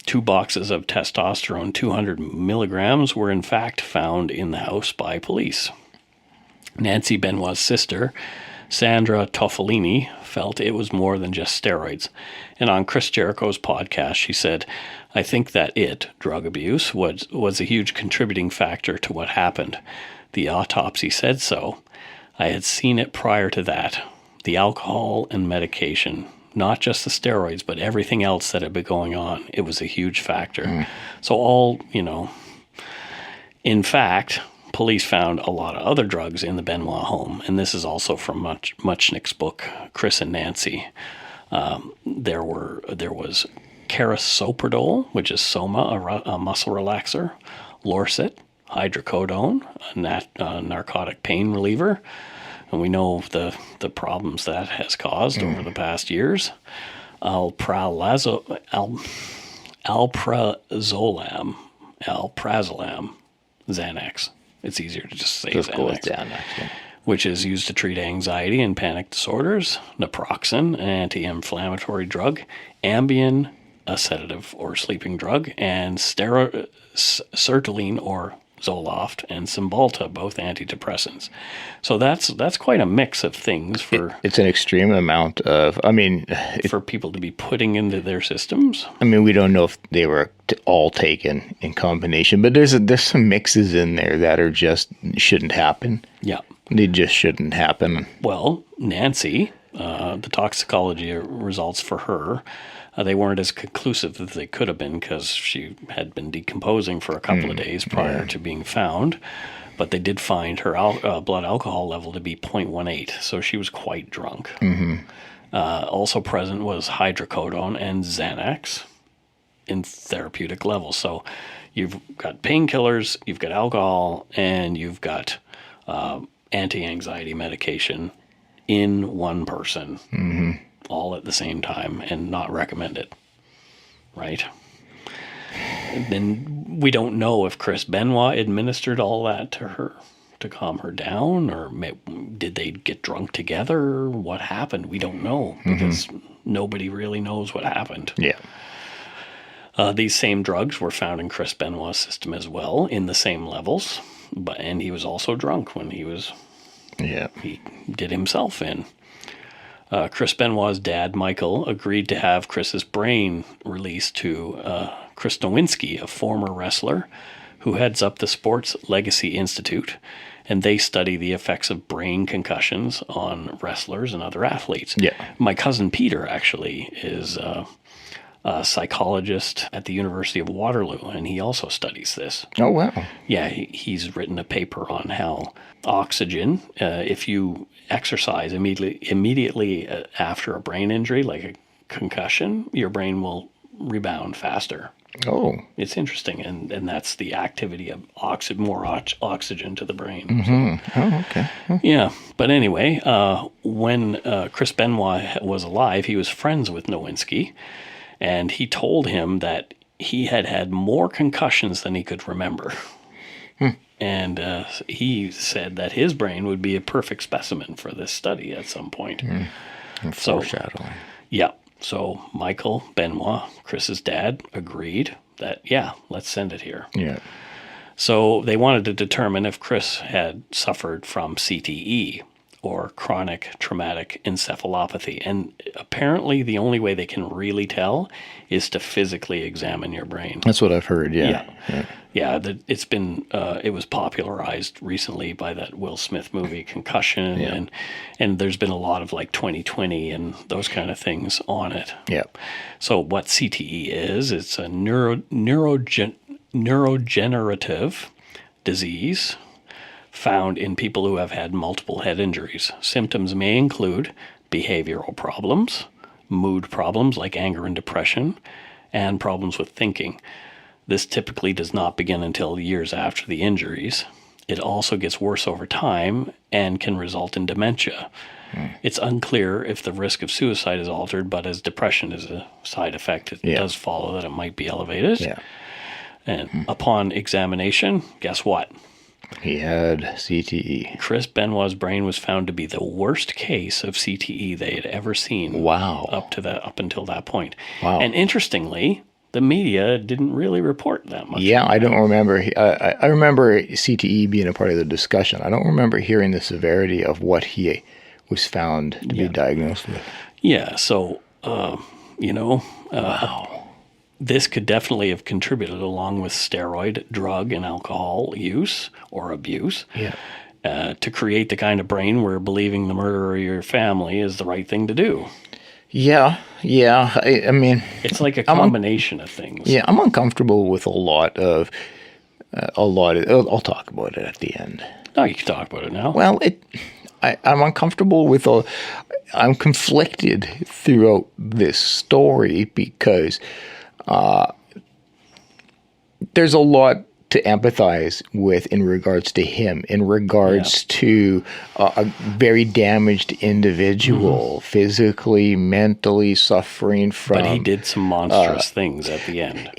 2 boxes of testosterone, 200 milligrams, were in fact found in the house by police. Nancy Benoit's sister, Sandra Toffolini, felt it was more than just steroids. And on Chris Jericho's podcast, she said, "I think that drug abuse, was a huge contributing factor to what happened. The autopsy said so. I had seen it prior to that. The alcohol and medication, not just the steroids, but everything else that had been going on. It was a huge factor." So in fact, police found a lot of other drugs in the Benoit home. And this is also from Muchnick's book, Chris and Nancy. There was carisoprodol, which is Soma, a muscle relaxer, Lorcet, hydrocodone, a narcotic pain reliever. And we know the problems that has caused over the past years. Alprazolam, Xanax. It's easier to just say Xanax. Which is used to treat anxiety and panic disorders. Naproxen, an anti-inflammatory drug. Ambien, a sedative or sleeping drug. And sertraline or Zoloft, and Cymbalta, both antidepressants. So that's quite a mix of things for... It's an extreme amount of... for people to be putting into their systems. We don't know if they were all taken in combination, but there's some mixes in there that are just shouldn't happen. Yeah. They just shouldn't happen. Well, Nancy, the toxicology results for her, they weren't as conclusive as they could have been because she had been decomposing for a couple of days prior to being found. But they did find her blood alcohol level to be 0.18, so she was quite drunk. Also present was hydrocodone and Xanax in therapeutic levels. So you've got painkillers, you've got alcohol, and you've got anti-anxiety medication in one person. All at the same time, and not recommended, right? then we don't know if Chris Benoit administered all that to her to calm her down, or did they get drunk together? What happened? We don't know, because nobody really knows what happened. Yeah. These same drugs were found in Chris Benoit's system as well, in the same levels, and he was also drunk when he did himself in. Chris Benoit's dad, Michael, agreed to have Chris's brain released to Chris Nowinski, a former wrestler who heads up the Sports Legacy Institute, and they study the effects of brain concussions on wrestlers and other athletes. Yeah. My cousin Peter actually is a psychologist at the University of Waterloo, and he also studies this. Oh, wow. Yeah, he's written a paper on how oxygen, if you exercise immediately after a brain injury, like a concussion, your brain will rebound faster. Oh. It's interesting, and that's the activity of more oxygen to the brain. Mm-hmm. Oh, okay. Yeah, but anyway, when Chris Benoit was alive, he was friends with Nowinski, and he told him that he had more concussions than he could remember. And he said that his brain would be a perfect specimen for this study at some point. Foreshadowing. Yeah. So Michael Benoit, Chris's dad, agreed that, let's send it here. Yeah. So they wanted to determine if Chris had suffered from CTE, or chronic traumatic encephalopathy. And apparently the only way they can really tell is to physically examine your brain. That's what I've heard, Yeah, it's been, it was popularized recently by that Will Smith movie, Concussion, and there's been a lot of like 2020 and those kind of things on it. Yeah. So what CTE is, it's a neurodegenerative disease found in people who have had multiple head injuries. Symptoms may include behavioral problems, mood problems like anger and depression, and problems with thinking. This typically does not begin until years after the injuries. It also gets worse over time and can result in dementia. It's unclear if the risk of suicide is altered, but as depression is a side effect, it does follow that it might be elevated. Yeah. And upon examination, guess what? He had CTE. Chris Benoit's brain was found to be the worst case of CTE they had ever seen. Wow. Up until that point. Wow. And interestingly, the media didn't really report that much. Yeah, I don't remember. I remember CTE being a part of the discussion. I don't remember hearing the severity of what he was found to be diagnosed with. Yeah, so, wow. This could definitely have contributed, along with steroid, drug, and alcohol use or abuse, to create the kind of brain where believing the murder of your family is the right thing to do. Yeah. I mean, it's like a combination of things. Yeah, I'm uncomfortable with a lot of. I'll talk about it at the end. No, you can talk about it now. Well, I'm uncomfortable with I'm conflicted throughout this story because there's a lot to empathize with in regards to him, in regards to a very damaged individual, physically, mentally suffering from. But he did some monstrous things at the end.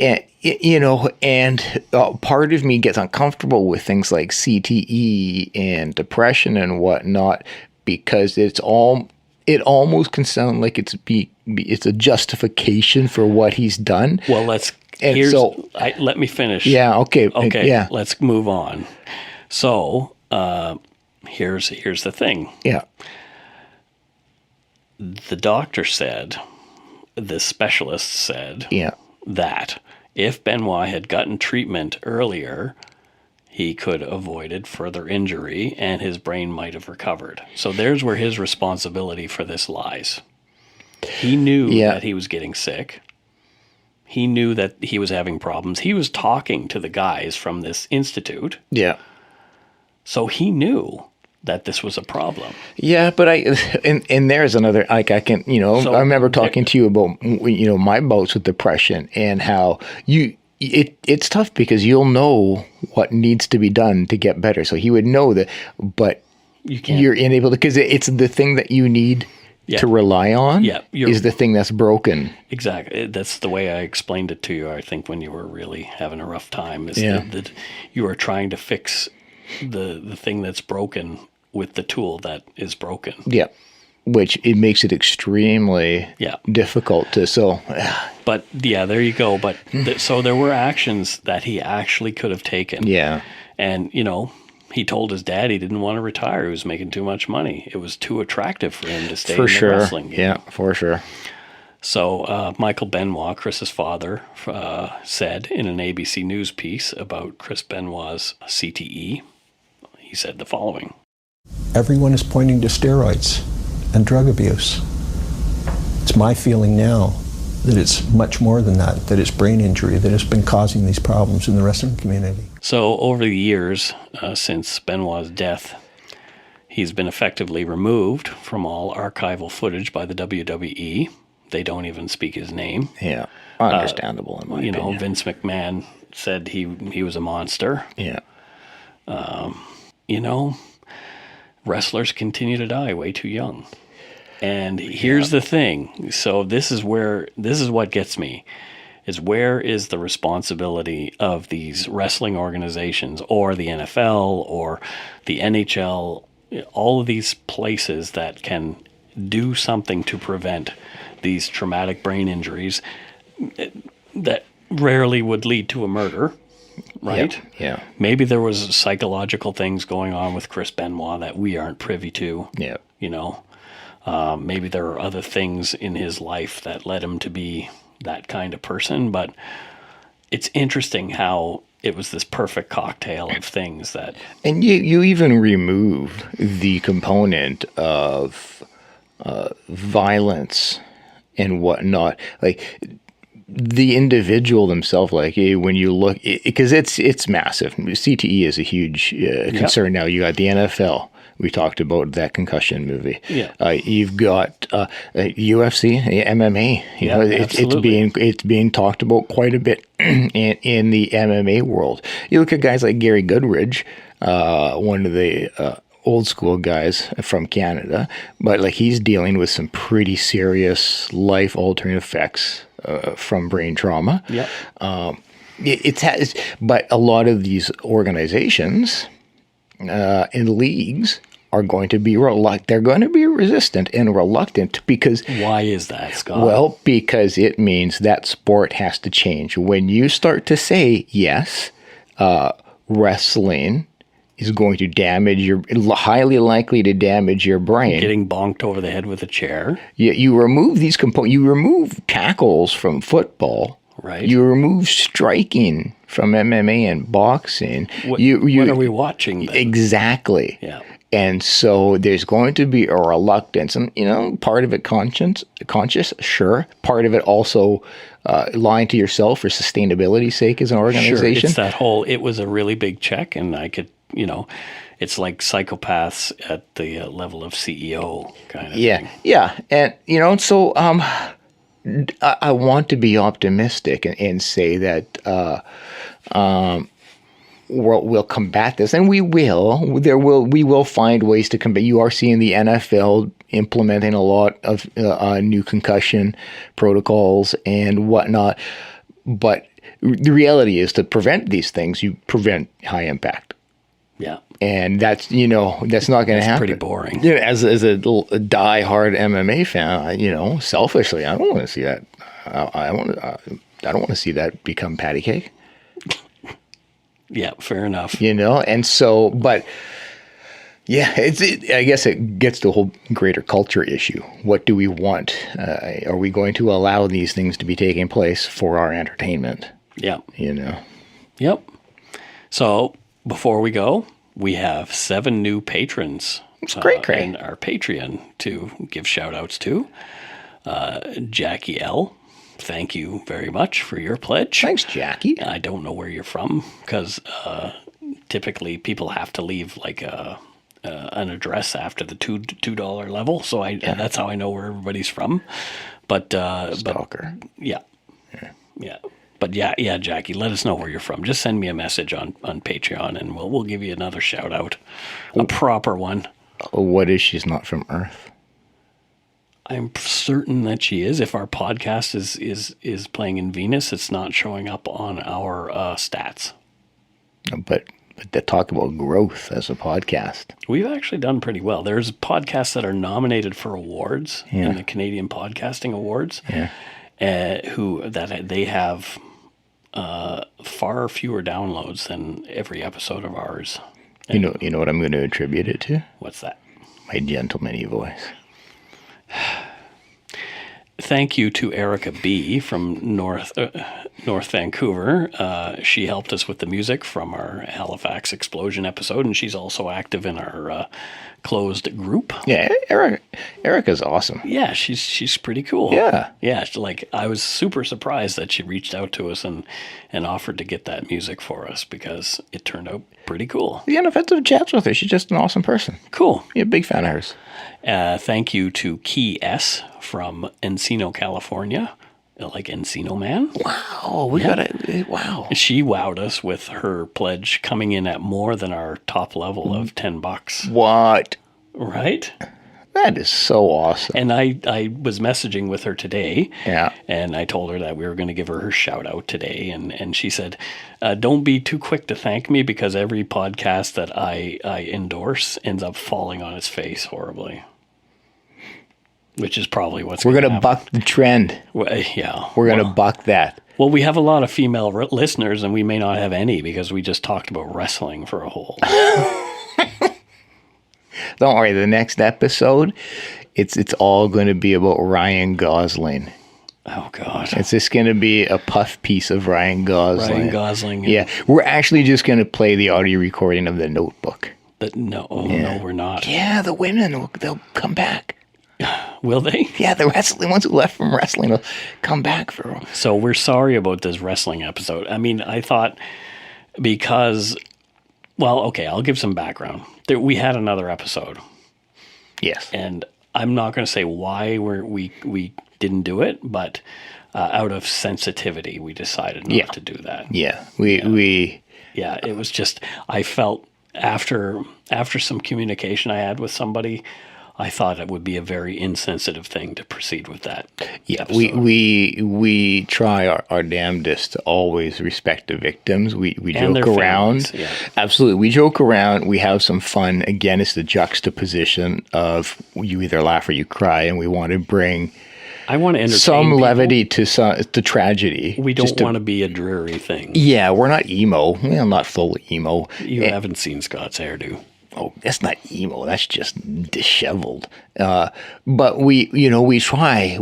And part of me gets uncomfortable with things like CTE and depression and whatnot, because it almost can sound like it's a justification for what he's done. Well, let me finish. Yeah. Okay. Okay. Yeah. Let's move on. So here's the thing. Yeah. The doctor said, the specialist said, that if Benoit had gotten treatment earlier, he could have avoided further injury and his brain might have recovered. So there's where his responsibility for this lies. He knew that he was getting sick. He knew that he was having problems. He was talking to the guys from this institute. Yeah. So he knew that this was a problem. Yeah, but and there's another, like I can, I remember talking to you about, my bouts with depression and how it's tough because you'll know what needs to be done to get better. So he would know that, but you're unable to, because it's the thing that you need to rely on you're- is the thing that's broken. Exactly. That's the way I explained it to you, I think, when you were really having a rough time, is that you are trying to fix the thing that's broken with the tool that is broken. Yeah. Which it makes it extremely difficult to, But yeah, there you go. But so there were actions that he actually could have taken. Yeah. And, he told his dad he didn't want to retire. He was making too much money. It was too attractive for him to stay in the wrestling game. Yeah, for sure. So Michael Benoit, Chris's father, said in an ABC News piece about Chris Benoit's CTE, he said the following. Everyone is pointing to steroids and drug abuse. It's my feeling now that it's much more than that it's brain injury that has been causing these problems in the wrestling community. So over the years, since Benoit's death, he's been effectively removed from all archival footage by the WWE. They don't even speak his name. Yeah, understandable in my opinion. Vince McMahon said he was a monster. Yeah. Wrestlers continue to die way too young. And here's the thing. So this is what gets me, is where is the responsibility of these wrestling organizations or the NFL or the NHL, all of these places that can do something to prevent these traumatic brain injuries that rarely would lead to a murder, right? Yeah. Maybe there was psychological things going on with Chris Benoit that we aren't privy to. Yeah. Maybe there are other things in his life that led him to be that kind of person, but it's interesting how it was this perfect cocktail of things that... And you even remove the component of violence and whatnot. Like, the individual themselves, like, when you look... Because it's massive. CTE is a huge concern now. You got the NFL. We talked about that concussion movie. Yeah. You've got UFC, MMA. It's being talked about quite a bit in the MMA world. You look at guys like Gary Goodridge, one of the old school guys from Canada, but like he's dealing with some pretty serious life altering effects from brain trauma. Yeah. But a lot of these organizations and leagues are going to be they're going to be resistant and reluctant because... Why is that, Scott? Well, because it means that sport has to change. When you start to say, yes, wrestling is going to highly likely to damage your brain. Getting bonked over the head with a chair. You remove these components. You remove tackles from football. Right. You remove striking from MMA and boxing. What are we watching then? Exactly. Yeah. And so there's going to be a reluctance, and part of it conscious, sure. Part of it also lying to yourself for sustainability's sake as an organization. Sure, it's that whole. It was a really big check, and I could, it's like psychopaths at the level of CEO kind of thing. Yeah, and so I want to be optimistic and say that. We'll combat this, and we will. We will find ways to combat. You are seeing the NFL implementing a lot of new concussion protocols and whatnot. But the reality is, to prevent these things, you prevent high impact. Yeah, and that's not going to happen. Pretty boring. Yeah, as a die-hard MMA fan, selfishly, I don't want to see that. I don't want to see that become patty cake. Yeah, fair enough. And so, but yeah, I guess it gets to a whole greater culture issue. What do we want? Are we going to allow these things to be taking place for our entertainment? Yeah. Yep. So before we go, we have 7 new patrons. It's great. In our Patreon to give shout outs to. Jackie L. Thank you very much for your pledge. Thanks, Jackie. I don't know where you're from because typically people have to leave like an address after the $2 level. So that's how I know where everybody's from. But stalker. Yeah. But yeah, Jackie, let us know where you're from. Just send me a message on Patreon, and we'll give you another shout out, a proper one. What is she's not from Earth? I'm certain that she is. If our podcast is playing in Venus, it's not showing up on our stats. But they talk about growth as a podcast. We've actually done pretty well. There's podcasts that are nominated for awards in the Canadian Podcasting Awards. Yeah. They have far fewer downloads than every episode of ours. You know what I'm going to attribute it to? What's that? My gentleman voice. Thank you to Erica B. from North Vancouver. She helped us with the music from our Halifax explosion episode, and she's also active in our closed group. Yeah, Erica's awesome. Yeah, she's pretty cool. Yeah. I was super surprised that she reached out to us and offered to get that music for us because it turned out pretty cool. Yeah, and I've had some chats with her. She's just an awesome person. Cool. Yeah, big fan of hers. Thank you to Key S from Encino, California. Like Encino Man. Wow, wow. She wowed us with her pledge coming in at more than our top level of $10. What? Right? That is so awesome. And I was messaging with her today. Yeah. And I told her that we were going to give her shout out today. And she said, don't be too quick to thank me because every podcast that I endorse ends up falling on its face horribly. Which is probably what's we're going to buck the trend. Well, yeah. We're going to buck that. Well, we have a lot of female listeners, and we may not have any because we just talked about wrestling for a whole. Don't worry. The next episode, it's all going to be about Ryan Gosling. Oh, God. It's just going to be a puff piece of Ryan Gosling. Ryan Gosling. Yeah. We're actually just going to play the audio recording of The Notebook. No, we're not. Yeah, the women, they'll come back. Will they? Yeah, the ones who left from wrestling will come back for them. So we're sorry about this wrestling episode. I mean, I thought because, well, okay, I'll give some background. We had another episode. Yes. And I'm not going to say why we didn't do it, but out of sensitivity, we decided not to do that. Yeah. Yeah, it was just, I felt after some communication I had with somebody, I thought it would be a very insensitive thing to proceed with that. Yeah, episode. we try our damnedest to always respect the victims. We joke around. Yeah. Absolutely. We joke around. We have some fun. Again, it's the juxtaposition of you either laugh or you cry, and we want to bring I want to entertain some people. levity to tragedy. We don't want to be a dreary thing. Yeah, we're not emo. We're not full ego. You haven't seen Scott's hairdo. Oh, that's not emo. That's just disheveled. But we try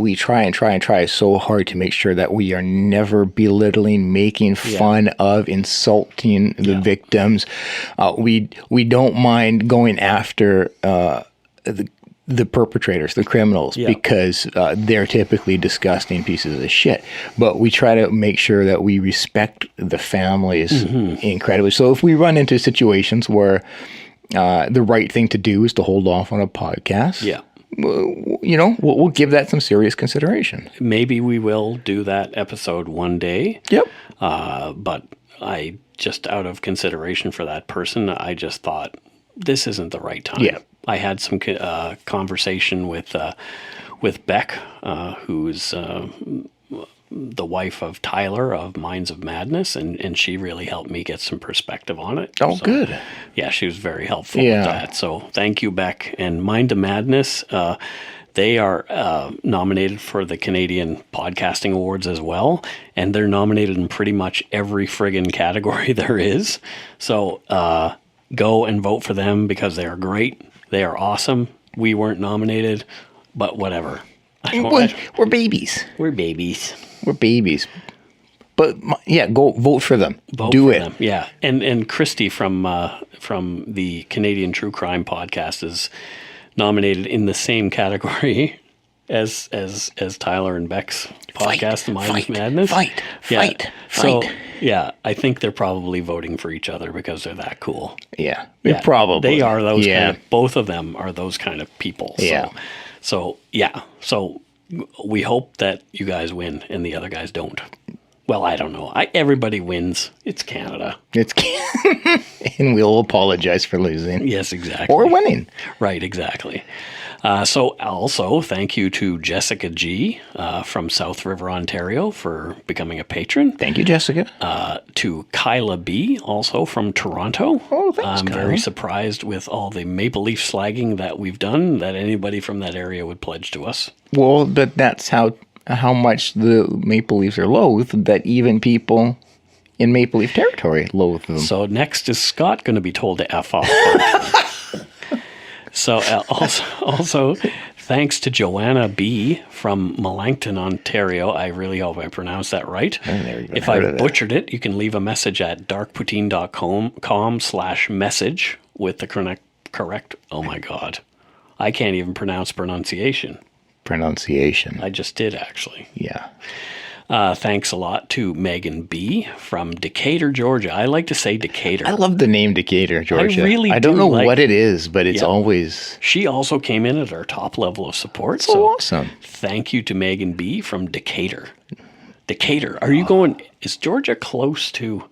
so hard to make sure that we are never belittling, making fun of, insulting the victims. We don't mind going after the perpetrators, the criminals, because they're typically disgusting pieces of shit. But we try to make sure that we respect the families incredibly. So if we run into situations where the right thing to do is to hold off on a podcast. Yeah. We'll give that some serious consideration. Maybe we will do that episode one day. Yep. But I just, out of consideration for that person, I just thought this isn't the right time. Yeah. I had some conversation with Beck, who's the wife of Tyler of Minds of Madness, and she really helped me get some perspective on it. Oh, so, good. Yeah, she was very helpful with that. So thank you, Beck. And Mind of Madness, they are nominated for the Canadian Podcasting Awards as well, and they're nominated in pretty much every friggin' category there is. So go and vote for them because they are great. They are awesome. We weren't nominated, but whatever. We're babies. We're babies. We're babies. But go vote for them. Do it. Them. Yeah. And Christy from the Canadian True Crime Podcast is nominated in the same category as Tyler and Beck's podcast, Mind of Madness. Fight. So I think they're probably voting for each other because they're that cool. Yeah. Probably. They are those kind of, both of them are those kind of people. So we hope that you guys win and the other guys don't. Well, I don't know. Everybody wins. It's Canada. And we'll apologize for losing. Yes, exactly. Or winning. Right, exactly. So also, thank you to Jessica G. From South River, Ontario, for becoming a patron. Thank you, Jessica. To Kyla B., also from Toronto. Oh, thanks, I'm Kyla. very surprised with all the Maple Leaf slagging that we've done, that anybody from that area would pledge to us. Well, but that's how much the Maple Leafs are loathed, that even people in Maple Leaf territory loathe them. So next is Scott going to be told to F off. So also, thanks to Joanna B. from Melancton, Ontario. I really hope I pronounced that right. If I butchered it, you can leave a message at darkpoutine.com/message with the correct. Oh my God, I can't even pronounce pronunciation. I just did, actually. Yeah. Thanks a lot to Megan B. from Decatur, Georgia. I like to say Decatur. I love the name Decatur, Georgia. I don't know what it is, but it's always... She also came in at our top level of support. So awesome. Thank you to Megan B. from Decatur. Decatur. Are you going... Is Georgia close to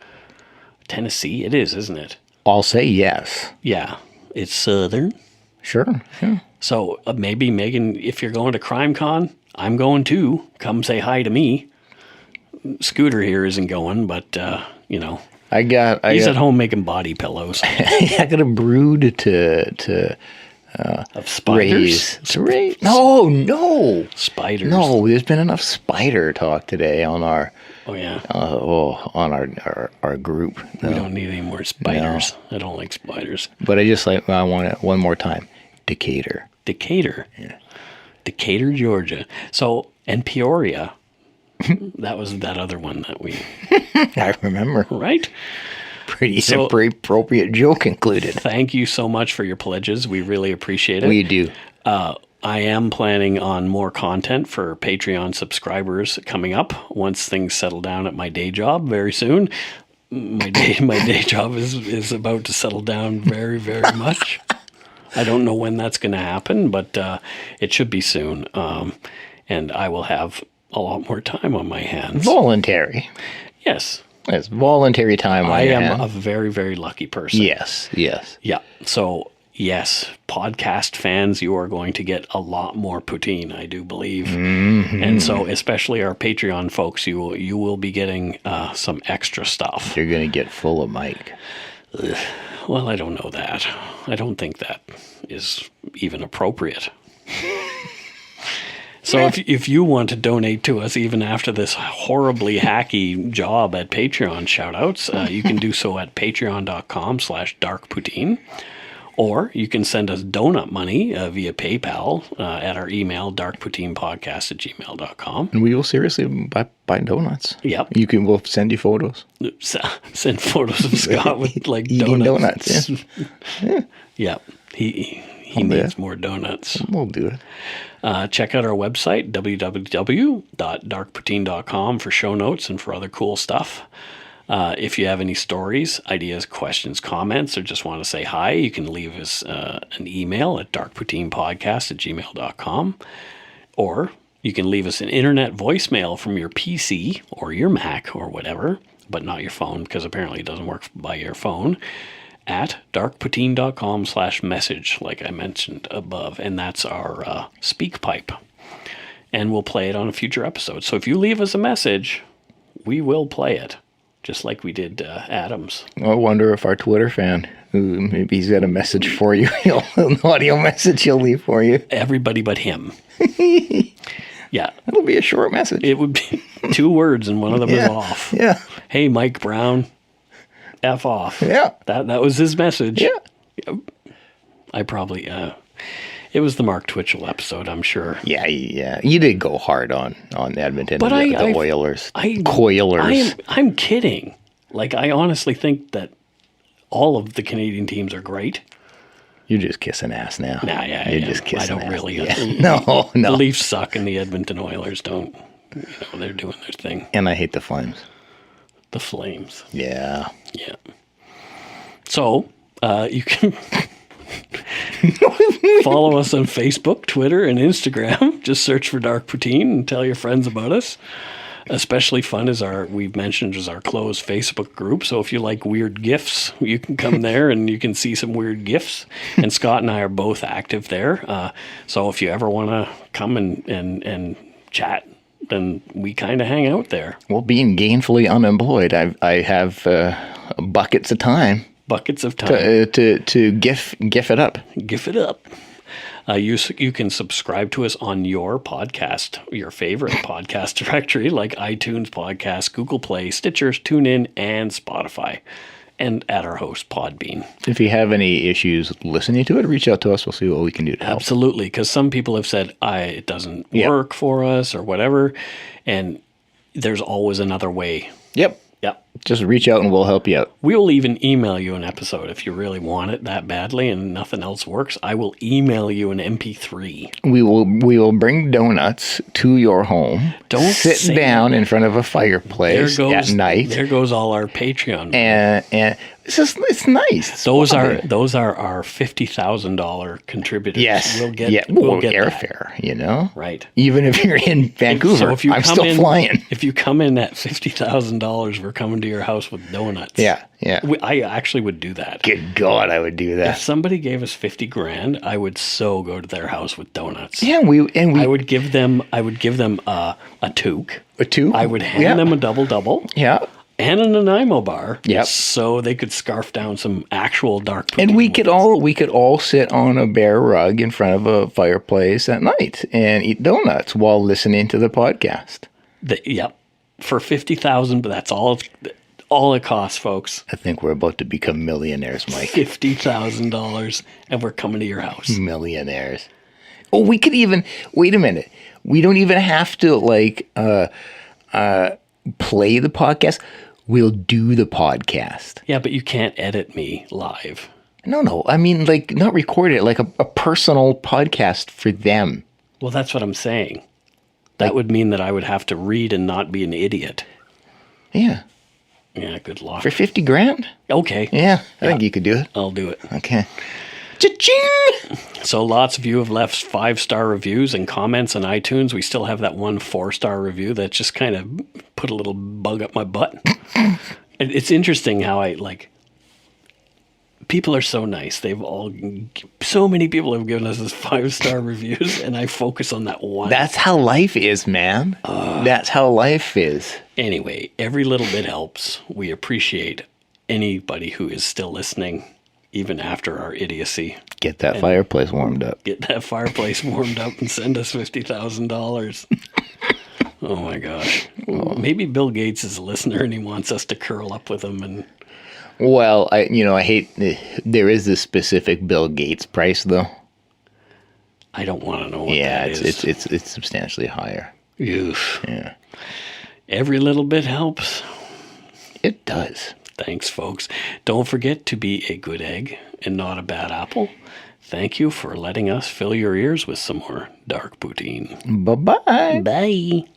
Tennessee? It is, isn't it? I'll say yes. Yeah. It's southern. Sure. Yeah. So maybe, Megan, if you're going to CrimeCon, I'm going too. Come say hi to me. Scooter here isn't going, but, he's at home making body pillows. I got a brood to of spiders? raise. No. Spiders. No, there's been enough spider talk today on our... Oh, yeah. On our group. No. We don't need any more spiders. No. I don't like spiders. But I want it one more time. Decatur. Yeah. Decatur, Georgia. So, and Peoria. That was that other one that we... I remember. Right? Pretty appropriate joke included. Thank you so much for your pledges. We really appreciate it. We do. I am planning on more content for Patreon subscribers coming up once things settle down at my day job very soon. My day job is about to settle down very, very much. I don't know when that's going to happen, but it should be soon. And I will have a lot more time on my hands. Voluntary. Yes. It's voluntary time on your hands. I am a very, very lucky person. Yes. Yeah. So, yes, podcast fans, you are going to get a lot more poutine, I do believe. Mm-hmm. And so, especially our Patreon folks, you will be getting some extra stuff. You're going to get full of Mike. Well, I don't know that. I don't think that is even appropriate. So if you want to donate to us even after this horribly hacky job at Patreon shoutouts, you can do so at patreon.com/darkpoutine. Or you can send us donut money via PayPal at our email, darkpoutinepodcast@gmail.com. And we will seriously buy donuts. Yep. We'll send you photos. Send photos of Scott with like eating donuts. Yeah. Yep. He needs more donuts. We'll do it. Check out our website, www.darkpoutine.com, for show notes and for other cool stuff. If you have any stories, ideas, questions, comments, or just want to say hi, you can leave us an email at darkpoutinepodcast@gmail.com. Or you can leave us an internet voicemail from your PC or your Mac or whatever, but not your phone, because apparently it doesn't work by your phone, at darkpoutine.com/message, like I mentioned above. And that's our speak pipe. And we'll play it on a future episode. So if you leave us a message, we will play it, just like we did Adam's. I wonder if our Twitter fan, who maybe he's got a message for you, an audio message he'll leave for you. Everybody but him. Yeah. It'll be a short message. It would be 2 words and one of them is off. Yeah. Hey, Mike Brown. F off. Yeah. That was his message. Yeah. I probably, it was the Mark Twitchell episode, I'm sure. Yeah. You did go hard on Edmonton but and the Oilers. Coilers. I'm kidding. Like, I honestly think that all of the Canadian teams are great. You're just kissing ass now. Nah, yeah. You're just kissing ass. I don't really. No. The Leafs suck and the Edmonton Oilers don't. They're doing their thing. And I hate the Flames. The Flames. Yeah. So, you can follow us on Facebook, Twitter, and Instagram. Just search for Dark Poutine and tell your friends about us. Especially fun is we've mentioned is our closed Facebook group. So if you like weird GIFs, you can come there and you can see some weird GIFs. And Scott and I are both active there. So if you ever want to come and chat, then we kind of hang out there. Well, being gainfully unemployed, I have buckets of time. Buckets of time. To gif it up. GIF it up. You can subscribe to us on your podcast, your favorite podcast directory, like iTunes Podcast, Google Play, Stitcher, TuneIn, and Spotify, and at our host, Podbean. If you have any issues listening to it, reach out to us. We'll see what we can do to help. Absolutely, because some people have said it doesn't work for us or whatever, and there's always another way. Yep. Just reach out and we'll help you out. We will even email you an episode if you really want it that badly and nothing else works. I will email you an MP3. We will bring donuts to your home. Don't sit down in front of a fireplace at night. There goes all our Patreon. And it's nice. Those are our $50,000 contributors. Yes. We'll get airfare, you know? Right. Even if you're in Vancouver, I'm still flying. If you come in at $50,000, we're coming to your house with donuts. Yeah. I actually would do that. Good God, I would do that. If somebody gave us $50,000, I would so go to their house with donuts. Yeah, I would give them a toque. A toque? I would hand them a double. Yeah. And an Nanaimo bar. Yep. So they could scarf down some actual dark poutine. And we could all sit on a bare rug in front of a fireplace at night and eat donuts while listening to the podcast. Yep. For $50,000, but that's all it costs, folks. I think we're about to become millionaires, Mike. $50,000, and we're coming to your house. Millionaires. Oh, we could even wait a minute. We don't even have to play the podcast. We'll do the podcast. Yeah, but you can't edit me live. No. I mean, not record it, like a personal podcast for them. Well, that's what I'm saying. That would mean that I would have to read and not be an idiot. Yeah. Yeah, good luck. For $50,000? Okay. Yeah, I think you could do it. I'll do it. Okay. Cha-ching! So lots of you have left 5-star reviews and comments on iTunes. We still have that one 4-star review that just kind of put a little bug up my butt. It's interesting how people are so nice. So many people have given us this 5-star reviews, and I focus on that one. That's how life is, man. That's how life is. Anyway, every little bit helps. We appreciate anybody who is still listening, even after our idiocy. Get that fireplace warmed up. Get that fireplace warmed up and send us $50,000. Oh my gosh. Well, maybe Bill Gates is a listener and he wants us to curl up with him. And well, I hate there is this specific Bill Gates price though. I don't want to know what that is. It's substantially higher. Oof. Yeah. Every little bit helps. It does. Thanks, folks. Don't forget to be a good egg and not a bad apple. Thank you for letting us fill your ears with some more Dark Poutine. Bye-bye. Bye.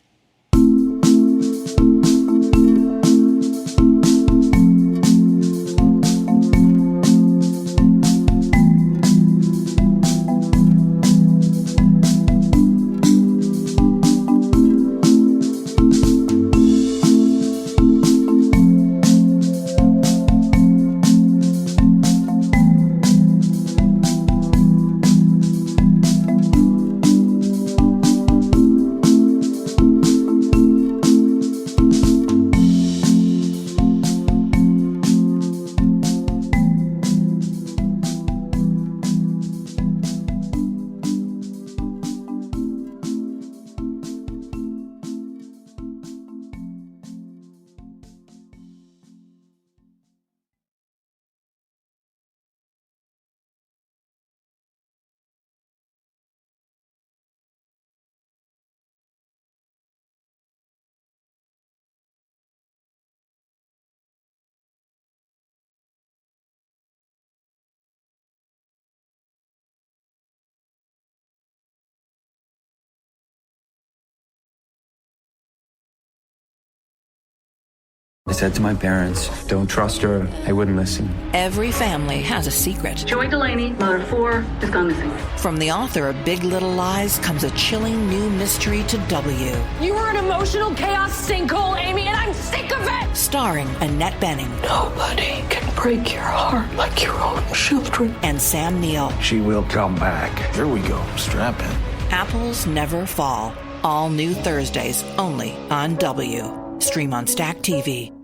I said to my parents, don't trust her. They wouldn't listen. Every family has a secret. Joy Delaney, mother of 4, is gone missing. From the author of Big Little Lies comes a chilling new mystery to W. You were an emotional chaos sinkhole, Amy, and I'm sick of it! Starring Annette Bening. Nobody can break your heart like your own children. And Sam Neill. She will come back. Here we go. Strap in. Apples Never Fall. All new Thursdays only on W. Stream on Stack TV.